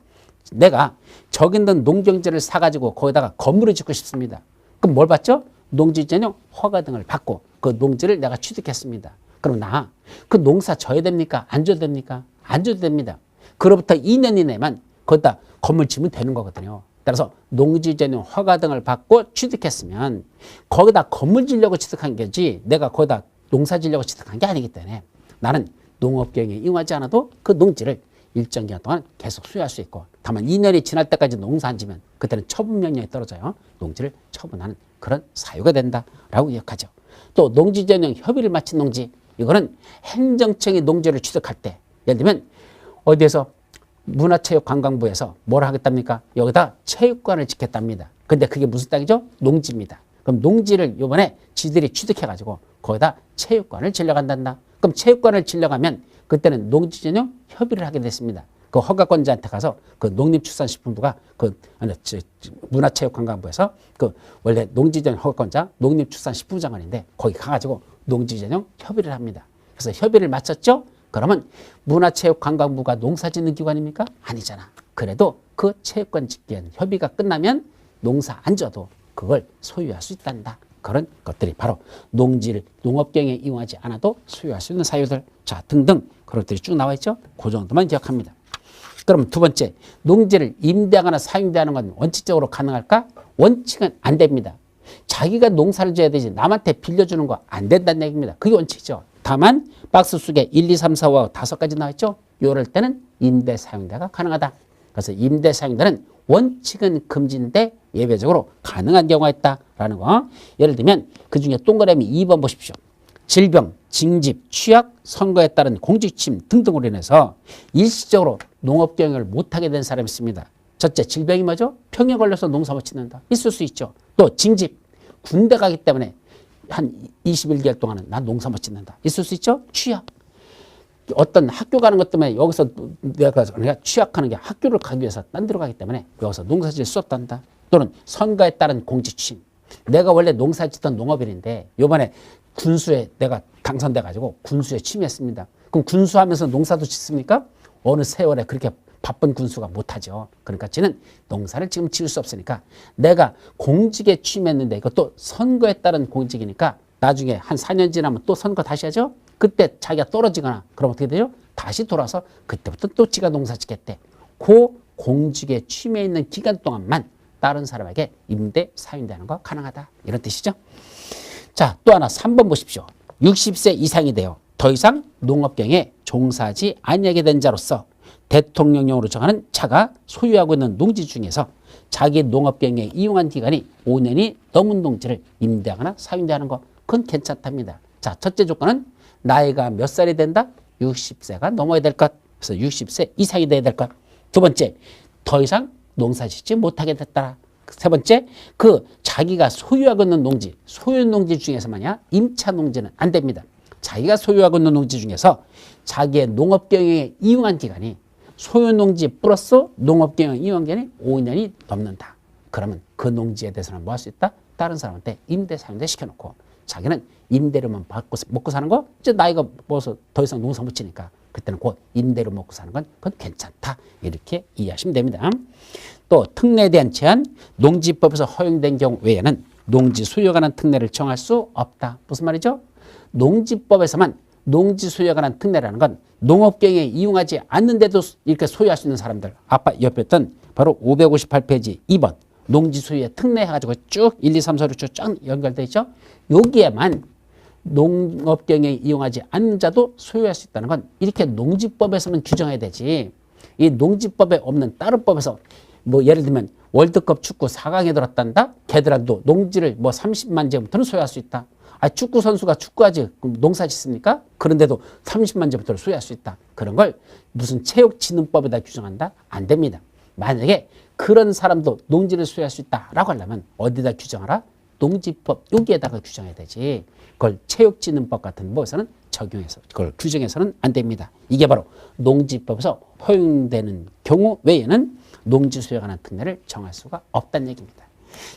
Speaker 1: 내가 저기 있는 농경지를 사가지고 거기다가 건물을 짓고 싶습니다. 그럼 뭘 받죠? 농지 전용 허가 등을 받고 그 농지를 내가 취득했습니다. 그럼 나 그 농사 져야 됩니까? 안 져도 됩니까? 안 져도 됩니다. 그로부터 2년 이내만 거기다 건물 지으면 되는 거거든요. 따라서 농지 전용 허가 등을 받고 취득했으면 거기다 건물 지려고 취득한 거지 내가 거기다 농사 지려고 취득한 게 아니기 때문에 나는 농업경에 이용하지 않아도 그 농지를 일정 기간 동안 계속 소유할 수 있고, 다만 2년이 지날 때까지 농사 안 지면 그때는 처분명령이 떨어져요. 농지를 처분하는 그런 사유가 된다라고 기억하죠. 또 농지 전용 협의를 마친 농지, 이거는 행정청이 농지를 취득할 때, 예를 들면 어디에서 문화체육관광부에서 뭘 하겠답니까? 여기다 체육관을 짓겠답니다. 근데 그게 무슨 땅이죠? 농지입니다. 그럼 농지를 이번에 지들이 취득해가지고 거기다 체육관을 지려간단다. 그럼 체육관을 지려가면 그때는 농지 전용 협의를 하게 됐습니다. 그 허가권자한테 가서 그 농림축산식품부가 문화체육관광부에서 그 원래 농지 전용 허가권자 농림축산식품부 장관인데 거기 가가지고 농지 전용 협의를 합니다. 그래서 협의를 마쳤죠? 그러면 문화체육관광부가 농사 짓는 기관입니까? 아니잖아. 그래도 그 채권 집행 협의가 끝나면 농사 안 져도 그걸 소유할 수 있단다. 그런 것들이 바로 농지를 농업경에 이용하지 않아도 소유할 수 있는 사유들, 자 등등 그런 것들이 쭉 나와 있죠. 그 정도만 기억합니다. 그럼 두 번째, 농지를 임대하거나 사용하는 건 원칙적으로 가능할까? 원칙은 안 됩니다. 자기가 농사를 지어야 되지 남한테 빌려주는 거 안 된다는 얘기입니다. 그게 원칙이죠. 다만 박스 속에 1, 2, 3, 4, 5, 5가지 나와 있죠. 이럴 때는 임대 사용대가 가능하다. 그래서 임대 사용대는 원칙은 금지인데 예외적으로 가능한 경우가 있다라는 거. 예를 들면 그중에 동그라미 2번 보십시오. 질병, 징집, 취약, 선거에 따른 공직침 등등으로 인해서 일시적으로 농업경영을 못하게 된 사람이 있습니다. 첫째, 질병이 뭐죠? 병에 걸려서 농사 못 짓는다. 있을 수 있죠. 또 징집, 군대 가기 때문에 한 21개월 동안은 난 농사 못 짓는다. 있을 수 있죠. 취약, 어떤 학교 가는 것 때문에 여기서 내가 취약하는 게 학교를 가기 위해서 딴 데로 가기 때문에 여기서 농사 지을 수 없단다. 또는 선거에 따른 공직침, 내가 원래 농사 짓던 농업인인데 이번에 군수에 내가 당선돼 가지고 군수에 취임했습니다. 그럼 군수하면서 농사도 짓습니까? 어느 세월에 그렇게 바쁜 군수가 못하죠. 그러니까 쟤는 농사를 지금 지을 수 없으니까 내가 공직에 취임했는데 이것도 선거에 따른 공직이니까 나중에 한 4년 지나면 또 선거 다시 하죠. 그때 자기가 떨어지거나 그러면 어떻게 되죠? 다시 돌아서 그때부터 또 지가 농사 짓겠대. 그 공직에 취임해 있는 기간 동안만 다른 사람에게 임대 사용되는 거 가능하다. 이런 뜻이죠. 자, 또 하나 3번 보십시오. 60세 이상이 되어 더 이상 농업경에 종사하지 아니하게 된 자로서 대통령령으로 정하는 차가 소유하고 있는 농지 중에서 자기 농업경에 이용한 기간이 5년이 넘은 농지를 임대하거나 사용하는 거, 그건 괜찮답니다. 자, 첫째 조건은 나이가 몇 살이 된다? 60세가 넘어야 될 것. 그래서 60세 이상이 돼야 될 것. 두 번째, 더 이상 농사 짓지 못하게 됐다. 세 번째, 그 자기가 소유하고 있는 농지, 소유 농지 중에서만야 임차 농지는 안 됩니다. 자기가 소유하고 있는 농지 중에서 자기의 농업경영에 이용한 기간이 소유 농지 플러스 농업경영 이용 기간이 5년이 넘는다. 그러면 그 농지에 대해서는 뭐 할 수 있다? 다른 사람한테 임대 사용대 시켜놓고 자기는 임대료만 받고 먹고 사는 거, 이제 나이가 먹어서 더 이상 농사 못 지니까 그때는 곧 임대료 먹고 사는 건 그건 괜찮다. 이렇게 이해하시면 됩니다. 또 특례에 대한 제한, 농지법에서 허용된 경우 외에는 농지 소유에 관한 특례를 정할 수 없다. 무슨 말이죠? 농지법에서만 농지 소유에 관한 특례라는 건 농업경에 이용하지 않는데도 이렇게 소유할 수 있는 사람들, 아까 옆에 있던 바로 558페이지 2번 농지 소유에 특례 해가지고 쭉 1, 2, 3, 4, 6, 쭉 연결되어 있죠. 여기에만 농업경에 이용하지 않는 자도 소유할 수 있다는 건 이렇게 농지법에서만 규정해야 되지, 이 농지법에 없는 다른 법에서 뭐 예를 들면 월드컵 축구 4강에 들었단다? 걔들한도 농지를 뭐 30만 제곱미터는 소유할 수 있다. 아, 축구 선수가 축구하지 농사 짓습니까? 그런데도 30만 제곱미터를 소유할 수 있다. 그런 걸 무슨 체육진흥법에다 규정한다? 안 됩니다. 만약에 그런 사람도 농지를 소유할 수 있다라고 하려면 어디다 규정하라? 농지법 여기에다가 규정해야 되지. 그걸 체육진흥법 같은 법에서는 적용해서 그걸 규정해서는 안 됩니다. 이게 바로 농지법에서 허용되는 경우 외에는 농지 소유에 관한 특례를 정할 수가 없다는 얘기입니다.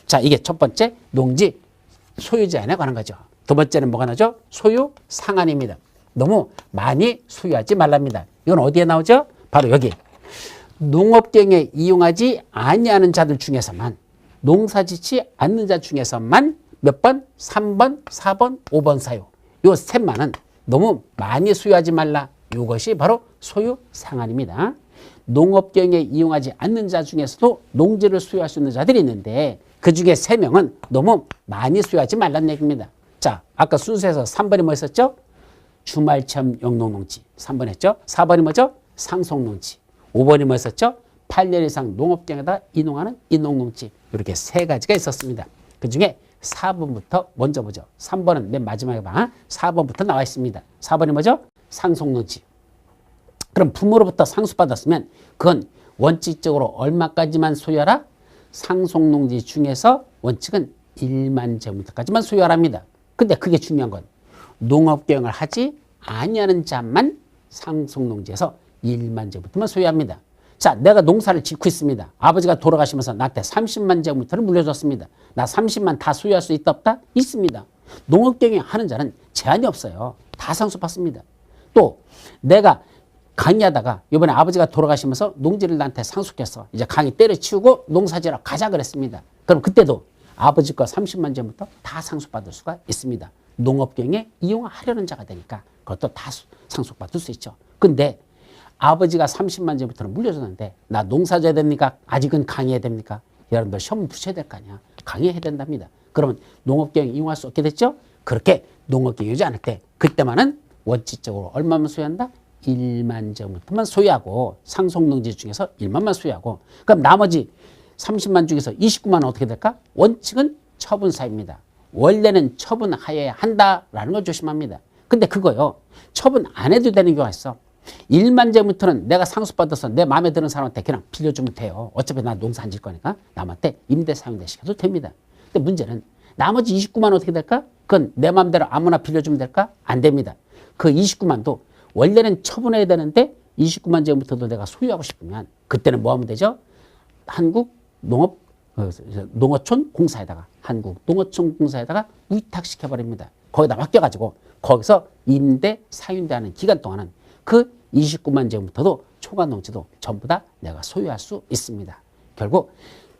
Speaker 1: 자, 이게 첫 번째 농지 소유 제한에 관한 거죠. 두 번째는 뭐가 나죠? 소유 상한입니다. 너무 많이 소유하지 말랍니다. 이건 어디에 나오죠? 바로 여기. 농업경에 이용하지 아니하는 자들 중에서만, 농사짓지 않는 자 중에서만 몇 번? 3번, 4번, 5번 사유. 요 셋만은 너무 많이 소유하지 말라. 이것이 바로 소유 상한입니다. 농업경에 이용하지 않는 자 중에서도 농지를 소유할 수 있는 자들이 있는데 그 중에 3명은 너무 많이 소유하지 말라는 얘기입니다. 자, 아까 순서에서 3번이 뭐였었죠? 주말체험 영농농지. 3번 했죠? 4번이 뭐죠? 상속농지. 5번이 뭐였었죠? 8년 이상 농업경에다 이농하는 인농농지. 이렇게 3가지가 있었습니다. 그 중에 4번부터 먼저 보죠. 3번은 맨 마지막에 봐. 4번부터 나와 있습니다. 4번이 뭐죠? 상속농지. 그럼 부모로부터 상속받았으면 그건 원칙적으로 얼마까지만 소유하라? 상속농지 중에서 원칙은 1만 제곱미터까지만 소유하랍니다. 근데 그게 중요한 건 농업경영을 하지 아니하는 자만 상속농지에서 1만 제곱미터만 소유합니다. 자, 내가 농사를 짓고 있습니다. 아버지가 돌아가시면서 나한테 30만 제곱미터를 물려줬습니다. 나 30만 다 소유할 수 있다 없다? 있습니다. 농업경영 하는 자는 제한이 없어요. 다 상속받습니다. 또 내가 강의하다가 이번에 아버지가 돌아가시면서 농지를 나한테 상속했어. 이제 강의 때려치우고 농사지러 가자 그랬습니다. 그럼 그때도 아버지 거 30만 전부터 다 상속받을 수가 있습니다. 농업경에 이용하려는 자가 되니까 그것도 다 상속받을 수 있죠. 근데 아버지가 30만 전부터는 물려줬는데 나 농사 져야 됩니까? 아직은 강의해야 됩니까? 여러분들 시험 붙여야 될 거 아니야. 강의해야 된답니다. 그러면 농업경에 이용할 수 없게 됐죠? 그렇게 농업경에 이용하지 않을 때 그때만은 원칙적으로 얼마만 소유한다? 1만 제곱미터만 소유하고 상속농지 중에서 1만만 소유하고 그럼 나머지 30만 중에서 29만은 어떻게 될까? 원칙은 처분사입니다. 원래는 처분하여야 한다라는 걸 조심합니다. 근데 그거요. 처분 안 해도 되는 경우가 있어. 1만 제곱미터는 내가 상속받아서 내 마음에 드는 사람한테 그냥 빌려주면 돼요. 어차피 나 농사 안 질 거니까 남한테 임대 사용대 시켜도 됩니다. 근데 문제는 나머지 29만은 어떻게 될까? 그건 내 마음대로 아무나 빌려주면 될까? 안 됩니다. 그 29만도 원래는 처분해야 되는데 29만 제곱미터도 내가 소유하고 싶으면 그때는 뭐 하면 되죠? 농어촌공사에다가 위탁시켜버립니다. 거기다 맡겨가지고 거기서 임대 사윤대하는 기간 동안은 그 29만 제곱미터도 초과농지도 전부 다 내가 소유할 수 있습니다. 결국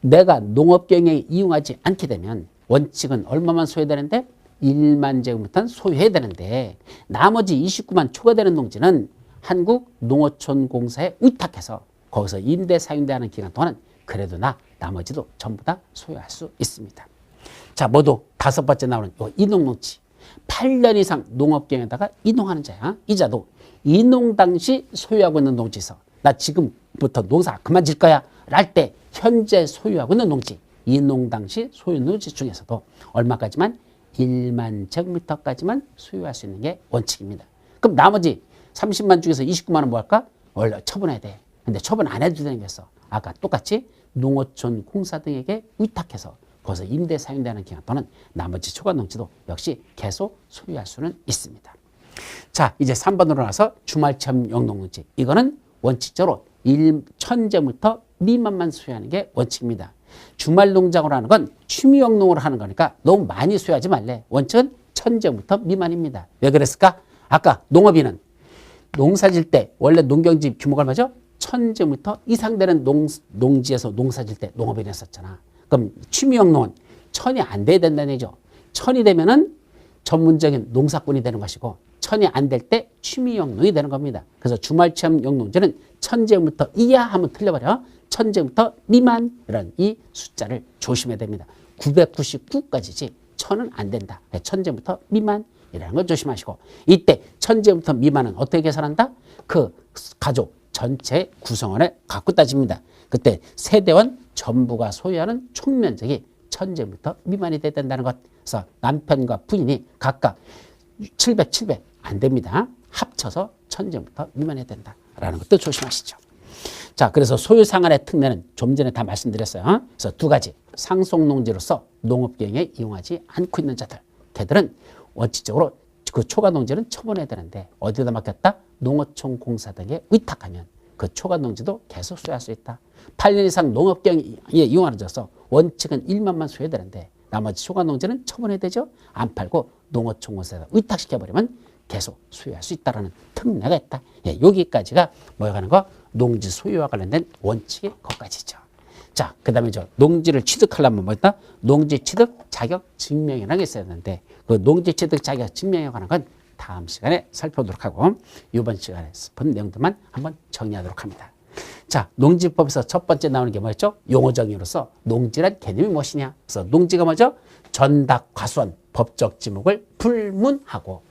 Speaker 1: 내가 농업경영에 이용하지 않게 되면 원칙은 얼마만 소유되는데 1만 제곱미터는 소유해야 되는데 나머지 29만 초과되는 농지는 한국농어촌공사에 위탁해서 거기서 임대 사윤대하는 기간 동안은 그래도 나머지도 전부 다 소유할 수 있습니다. 자, 모두 5번째 나오는 이농농지. 8년 이상 농업경에다가 이농하는 자야. 이 자도 이농 당시 소유하고 있는 농지에서 나 지금부터 농사 그만 질 거야 랄 때 현재 소유하고 있는 농지, 이농 당시 소유 농지 중에서도 얼마까지만 1만 제곱미터까지만 소유할 수 있는 게 원칙입니다. 그럼 나머지 30만 중에서 29만 원 뭐 할까? 원래 처분해야 돼. 근데 처분 안 해도 되는 게 있어. 아까 똑같이 농어촌 공사 등에게 위탁해서 거기서 임대 사용되는 기간 동안 나머지 초과 농지도 역시 계속 소유할 수는 있습니다. 자, 이제 3번으로 나서 주말체험 영농농지. 이거는 원칙적으로 1000제곱미터 미만만 소유하는 게 원칙입니다. 주말 농장으로 하는 건 취미 영농으로 하는 거니까 너무 많이 소유하지 말래. 원칙은 1000제곱미터 미만입니다. 왜 그랬을까? 아까 농업인은 농사 질 때 원래 농경지 규모가 얼마죠? 1000제곱미터 이상 되는 농지에서 농사 질 때 농업인을 했었잖아. 그럼 취미 영농은 1000이 안 돼야 된다는 얘기죠. 1000이 되면은 전문적인 농사꾼이 되는 것이고 1000이 안 될 때 취미 영농이 되는 겁니다. 그래서 주말 체험 영농지는 1000제곱미터 이하 하면 틀려버려. 1000제곱미터 미만이라는 이 숫자를 조심해야 됩니다. 999까지지 1000은 안 된다. 1000제곱미터 미만이라는 걸 조심하시고 이때 1000제곱미터 미만은 어떻게 계산한다? 그 가족 전체 구성원을 갖고 따집니다. 그때 세대원 전부가 소유하는 총 면적이 1000제곱미터 미만이 돼야 된다는 것. 그래서 남편과 부인이 각각 700 안 됩니다. 합쳐서 1000제곱미터 미만해야 된다라는 것도 조심하시죠. 자, 그래서 소유상한의 특례는 좀 전에 다 말씀드렸어요. 그래서 두 가지. 상속농지로서 농업경영에 이용하지 않고 있는 자들. 걔들은 원칙적으로 그 초과농지는 처분해야 되는데 어디다 맡겼다? 농어촌공사 등에 위탁하면 그 초과농지도 계속 소유할 수 있다. 8년 이상 농업경영에 이용하는 자로서 원칙은 1만만 소유해야 되는데 나머지 초과농지는 처분해야 되죠. 안 팔고 농어촌공사에다 위탁시켜버리면 계속 소유할 수 있다는 특례가 있다. 예, 여기까지가 뭐여가는 거? 농지 소유와 관련된 원칙이 거기까지죠. 자, 그 다음에 농지를 취득하려면 뭐 있다? 농지 취득 자격 증명이라는 게 있어야 되는데 그 농지 취득 자격 증명에 관한 건 다음 시간에 살펴보도록 하고 이번 시간에 본 내용들만 한번 정리하도록 합니다. 자, 농지법에서 첫 번째 나오는 게 뭐였죠? 용어 정의로서 농지란 개념이 무엇이냐? 그래서 농지가 뭐죠? 전닭, 과수원, 법적 지목을 불문하고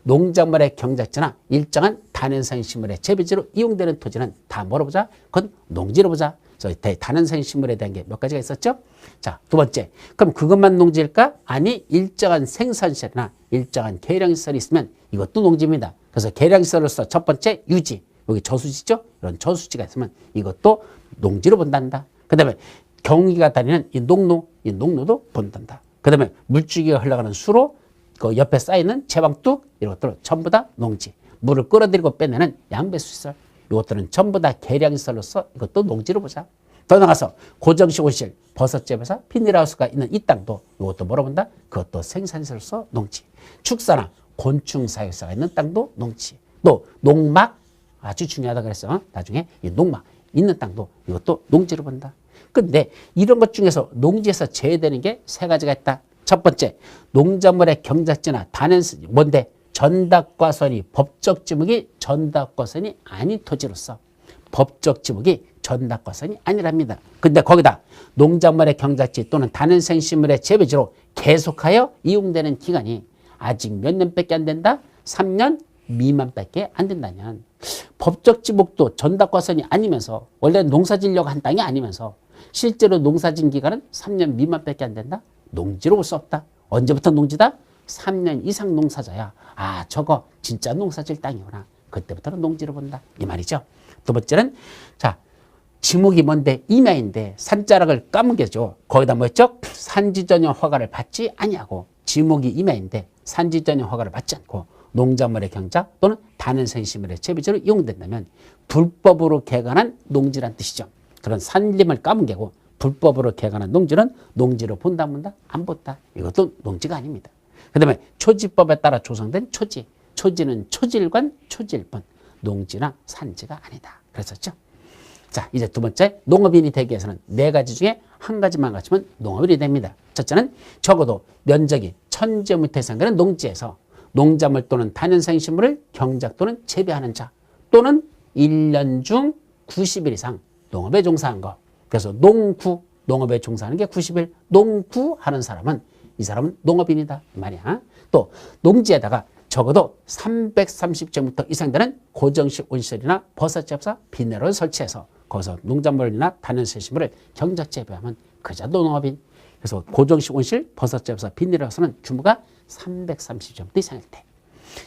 Speaker 1: 농작물의 경작지나 일정한 다년생식물의 재배지로 이용되는 토지는 다 뭐로 보자? 그건 농지로 보자. 그래서 다년생식물에 대한 게 몇 가지가 있었죠? 자, 두 번째. 그럼 그것만 농지일까? 아니, 일정한 생산시설이나 일정한 계량시설이 있으면 이것도 농지입니다. 그래서 계량시설로서 첫 번째 유지. 여기 저수지죠? 이런 저수지가 있으면 이것도 농지로 본단다. 그 다음에 경기가 다니는 이 농로도 본단다. 그 다음에 물줄기가 흘러가는 수로 그 옆에 쌓이는 제방뚝 이런 것들은 전부 다 농지. 물을 끌어들이고 빼내는 양배수시설. 이것들은 전부 다 계량시설로서 이것도 농지로 보자. 더 나가서 고정식 온실, 버섯재배사, 비닐하우스가 있는 이 땅도 이것도 뭐로 본다? 그것도 생산시설로서 농지. 축사나 곤충사육사가 있는 땅도 농지. 또 농막, 아주 중요하다 그랬어. 나중에 이 농막 있는 땅도 이것도 농지로 본다. 근데 이런 것 중에서 농지에서 제외되는 게 세 가지가 있다. 첫 번째, 농작물의 경작지나 단연스 뭔데? 전답과선이 법적 지목이 전답과선이 아닌 토지로서 법적 지목이 전답과선이 아니랍니다. 근데 거기다 농작물의 경작지 또는 단연생식물의 재배지로 계속하여 이용되는 기간이 아직 몇 년밖에 안 된다? 3년 미만밖에 안 된다면 법적 지목도 전답과선이 아니면서 원래 농사지려고 한 땅이 아니면서 실제로 농사진 기간은 3년 미만밖에 안 된다? 농지로 볼 수 없다. 언제부터 농지다? 3년 이상 농사져야 아 저거 진짜 농사질 땅이구나. 그때부터는 농지로 본다. 이 말이죠. 두 번째는 자 지목이 뭔데? 임야인데 산자락을 까먹여줘. 거기다 뭐였죠? 산지 전용 허가를 받지 아니하고 지목이 임야인데 산지 전용 허가를 받지 않고 농작물의 경작 또는 단연생식물의 재배지로 이용된다면 불법으로 개간한 농지란 뜻이죠. 그런 산림을 까먹이고 불법으로 개간한 농지는 농지로 본다 본다? 안 본다. 이것도 농지가 아닙니다. 그 다음에 초지법에 따라 조성된 초지. 초지는 초질관 초지일 뿐 농지나 산지가 아니다. 그랬었죠. 자 이제 두 번째 농업인이 되기 위해서는 네 가지 중에 한 가지만 갖추면 농업인이 됩니다. 첫째는 적어도 면적이 1000제곱미터 이상 되는 농지에서 농작물 또는 단연생식물을 경작 또는 재배하는 자 또는 1년 중 90일 이상 농업에 종사한 거. 그래서 농구, 농업에 종사하는 게 90일, 농구 하는 사람은 이 사람은 농업인이다 이 말이야. 또 농지에다가 적어도 330제곱미터 이상 되는 고정식 온실이나 버섯잡사 비내로를 설치해서 거기서 농작물이나 단연생식물을 경작 재배하면 그자도 농업인. 그래서 고정식 온실, 버섯잡사 비내로서는 규모가 330제곱미터 이상일 때.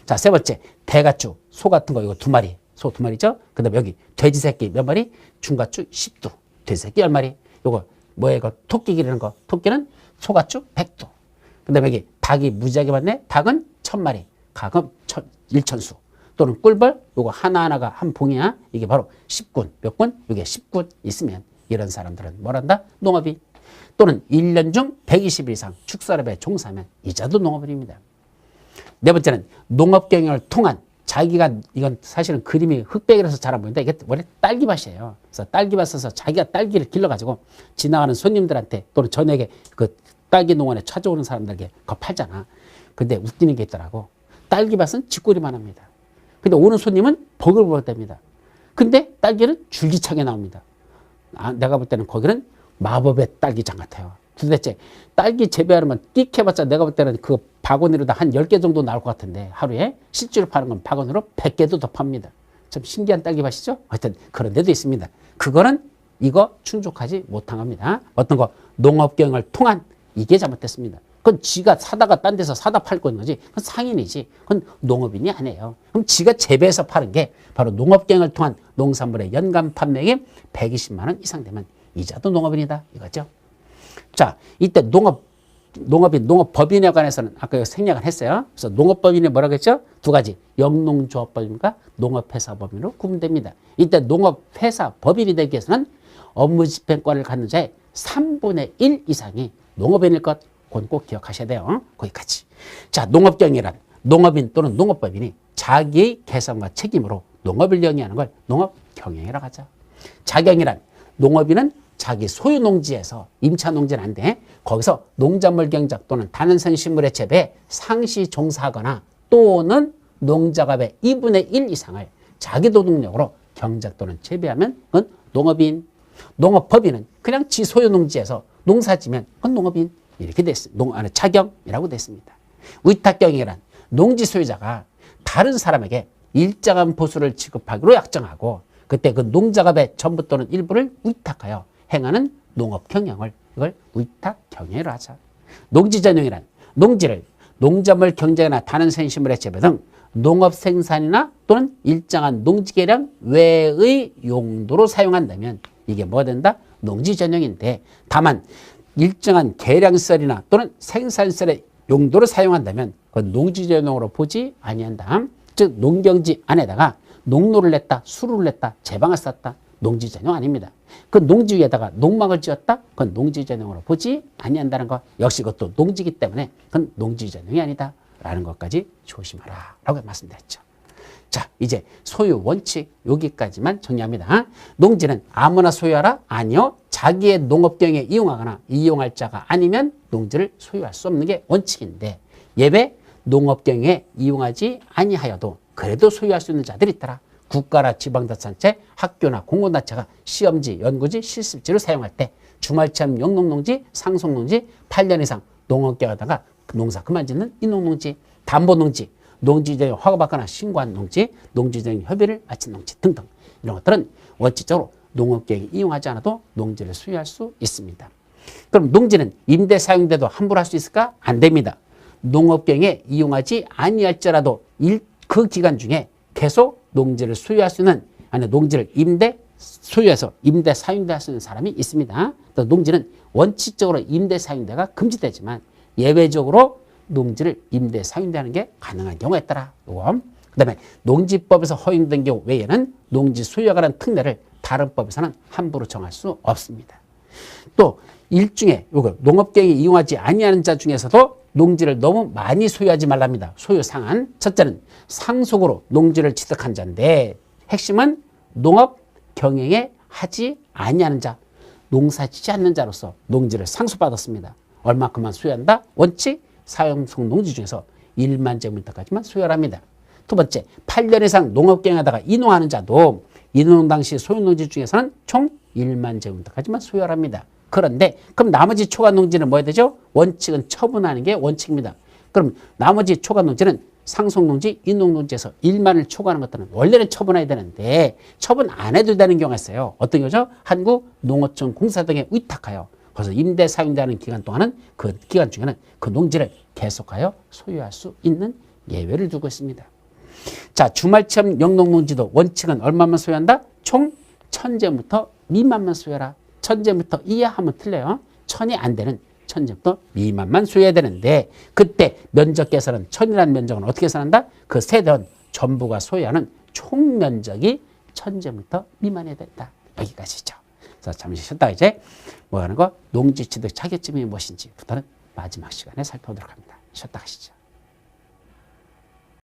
Speaker 1: 자, 세 번째 대가축, 소 같은 거 이거 2마리, 소 2마리죠. 그 다음에 여기 돼지 새끼 몇 마리? 중가축 10두, 돼지 새끼 10마리. 요거 뭐야 이거 토끼 기르는 거. 토끼는 소가축 100두. 그 다음에 여기 닭이 무지하게 많네. 닭은 1000마리, 가금 1000수. 또는 꿀벌 요거 하나하나가 한 봉이야. 이게 바로 10군. 몇 군? 이게 10군 있으면 이런 사람들은 뭐란다? 농업인. 또는 1년 중 120일 이상 축사업에 종사하면 이자도 농업인입니다. 네 번째는 농업 경영을 통한 자기가 이건 사실은 그림이 흑백이라서 잘 안 보이는데 이게 원래 딸기밭이에요. 그래서 딸기밭 써서 자기가 딸기를 길러가지고 지나가는 손님들한테 또는 전에게 그 딸기 농원에 찾아오는 사람들에게 그거 팔잖아. 근데 웃기는 게 있더라고. 딸기밭은 짓거리만 합니다. 근데 오는 손님은 버글버글됩니다. 근데 딸기는 줄기차게 나옵니다. 아, 내가 볼 때는 거기는 마법의 딸기장 같아요. 도대체 딸기 재배하려면 띡 해봤자 내가 볼 때는 그 바구니로 다 한 10개 정도 나올 것 같은데 하루에 실제로 파는 건 바구니로 100개도 더 팝니다. 참 신기한 딸기밭이죠? 하여튼 그런 데도 있습니다. 그거는 이거 충족하지 못한 겁니다. 어떤 거 농업경영을 통한 이게 잘못됐습니다. 그건 지가 사다가 딴 데서 사다 팔고 있는 거지. 그건 상인이지. 그건 농업인이 아니에요. 그럼 지가 재배해서 파는 게 바로 농업경영을 통한 농산물의 연간 판매액이 120만 원 이상 되면 이자도 농업인이다 이거죠. 자, 이때 농업인, 농업법인에 관해서는 아까 생략을 했어요. 그래서 농업법인이 뭐라고 했죠? 두 가지. 영농조합법인과 농업회사법인으로 구분됩니다. 이때 농업회사법인이 되기 위해서는 업무집행권을 갖는 자의 3분의 1 이상이 농업인일 것. 그건 꼭 기억하셔야 돼요. 거기까지. 자, 농업경이란 농업인 또는 농업법인이 자기의 개성과 책임으로 농업을 영위하는 걸 농업경영이라고 하죠. 자경이란 농업인은 자기 소유 농지에서 임차 농지는 안 돼. 거기서 농작물 경작 또는 단연생식물의 재배에 상시 종사하거나 또는 농작업의 2분의 1 이상을 자기 노동력으로 경작 또는 재배하면 그건 농업인. 농업법인은 그냥 지 소유 농지에서 농사지면 그건 농업인. 이렇게 됐습니다. 차경이라고 됐습니다. 위탁경이란 농지 소유자가 다른 사람에게 일정한 보수를 지급하기로 약정하고 그때 그 농작업의 전부 또는 일부를 위탁하여 행하는 농업 경영을 이걸 위탁 경영이라고 하죠. 농지 전용이란 농지를 농작물 경작이나 단연생식물의 재배 등 농업 생산이나 또는 일정한 농지 계량 외의 용도로 사용한다면 이게 뭐가 된다? 농지 전용인데 다만 일정한 계량설이나 또는 생산설의 용도로 사용한다면 그건 농지 전용으로 보지 아니한다. 즉 농경지 안에다가 농로를 냈다, 수로를 냈다, 제방을 쌌다. 농지 전용 아닙니다. 그 농지 위에다가 농막을 지었다? 그건 농지 전용으로 보지 아니한다는 거. 역시 그것도 농지이기 때문에 그건 농지 전용이 아니다. 라는 것까지 조심하라. 라고 말씀드렸죠. 자. 자, 이제 소유 원칙 여기까지만 정리합니다. 농지는 아무나 소유하라? 아니요. 자기의 농업경에 이용하거나 이용할 자가 아니면 농지를 소유할 수 없는 게 원칙인데 예외 농업경에 이용하지 아니하여도 그래도 소유할 수 있는 자들이 있더라. 국가나 지방자치단체, 학교나 공공단체가 시험지, 연구지, 실습지를 사용할 때 주말체험 영농농지, 상속농지, 8년 이상 농업계하다가 농사 그만 짓는 인농농지, 담보농지, 농지재생 허가받거나 신고한 농지, 농지재생 협의를 마친 농지 등등 이런 것들은 원칙적으로 농업계획에 이용하지 않아도 농지를 소유할 수 있습니다. 그럼 농지는 임대 사용돼도 함부로 할 수 있을까? 안 됩니다. 농업경에 이용하지 아니할지라도 그 기간 중에 계속 농지를 소유할 수 있는 아니 농지를 임대 소유해서 임대 사용할 수 있는 사람이 있습니다. 농지는 원칙적으로 임대 사용대가 금지되지만 예외적으로 농지를 임대 사용되는 게 가능한 경우가 있더라. 그다음에 농지법에서 허용된 경우 외에는 농지 소유에 관한 특례를 다른 법에서는 함부로 정할 수 없습니다. 또 일중에 농업경에 이용하지 아니하는 자 중에서도 농지를 너무 많이 소유하지 말랍니다. 소유 상한. 첫째는 상속으로 농지를 취득한 자인데 핵심은 농업 경영에 하지 아니하는 자, 농사 짓지 않는 자로서 농지를 상속받았습니다. 얼마큼만 소유한다? 원칙 사용성 농지 중에서 1만 제곱미터까지만 소유합니다. 두 번째, 8년 이상 농업 경영하다가 인농하는 자도 인농 당시 소유 농지 중에서는 총 1만 제곱미터까지만 소유합니다. 그런데 그럼 나머지 초과 농지는 뭐 해야 되죠? 원칙은 처분하는 게 원칙입니다. 그럼 나머지 초과 농지는 상속농지, 인농농지에서 1만을 초과하는 것들은 원래는 처분해야 되는데 처분 안 해도 되는 경우가 있어요. 어떤 거죠? 한국농어촌 공사 등에 위탁하여 그래서 임대 사용되는 기간 동안은 그 기간 중에는 그 농지를 계속하여 소유할 수 있는 예외를 두고 있습니다. 자, 주말체험 영농농지도 원칙은 얼마만 소유한다? 총 1000제부터 미만만 소유하라. 1000제부터 이하 하면 틀려요. 1000이 안 되는 1000제부터 미만만 소유해야 되는데 그때 면적 계산은 1000이라는 면적은 어떻게 계산한다? 그 세대원 전부가 소유하는 총 면적이 1000제부터 미만해야 된다. 여기까지죠. 그래서 잠시 쉬었다가 이제 뭐 하는 거 농지 취득 자격증이 무엇인지부터는 마지막 시간에 살펴보도록 합니다. 쉬었다 가시죠.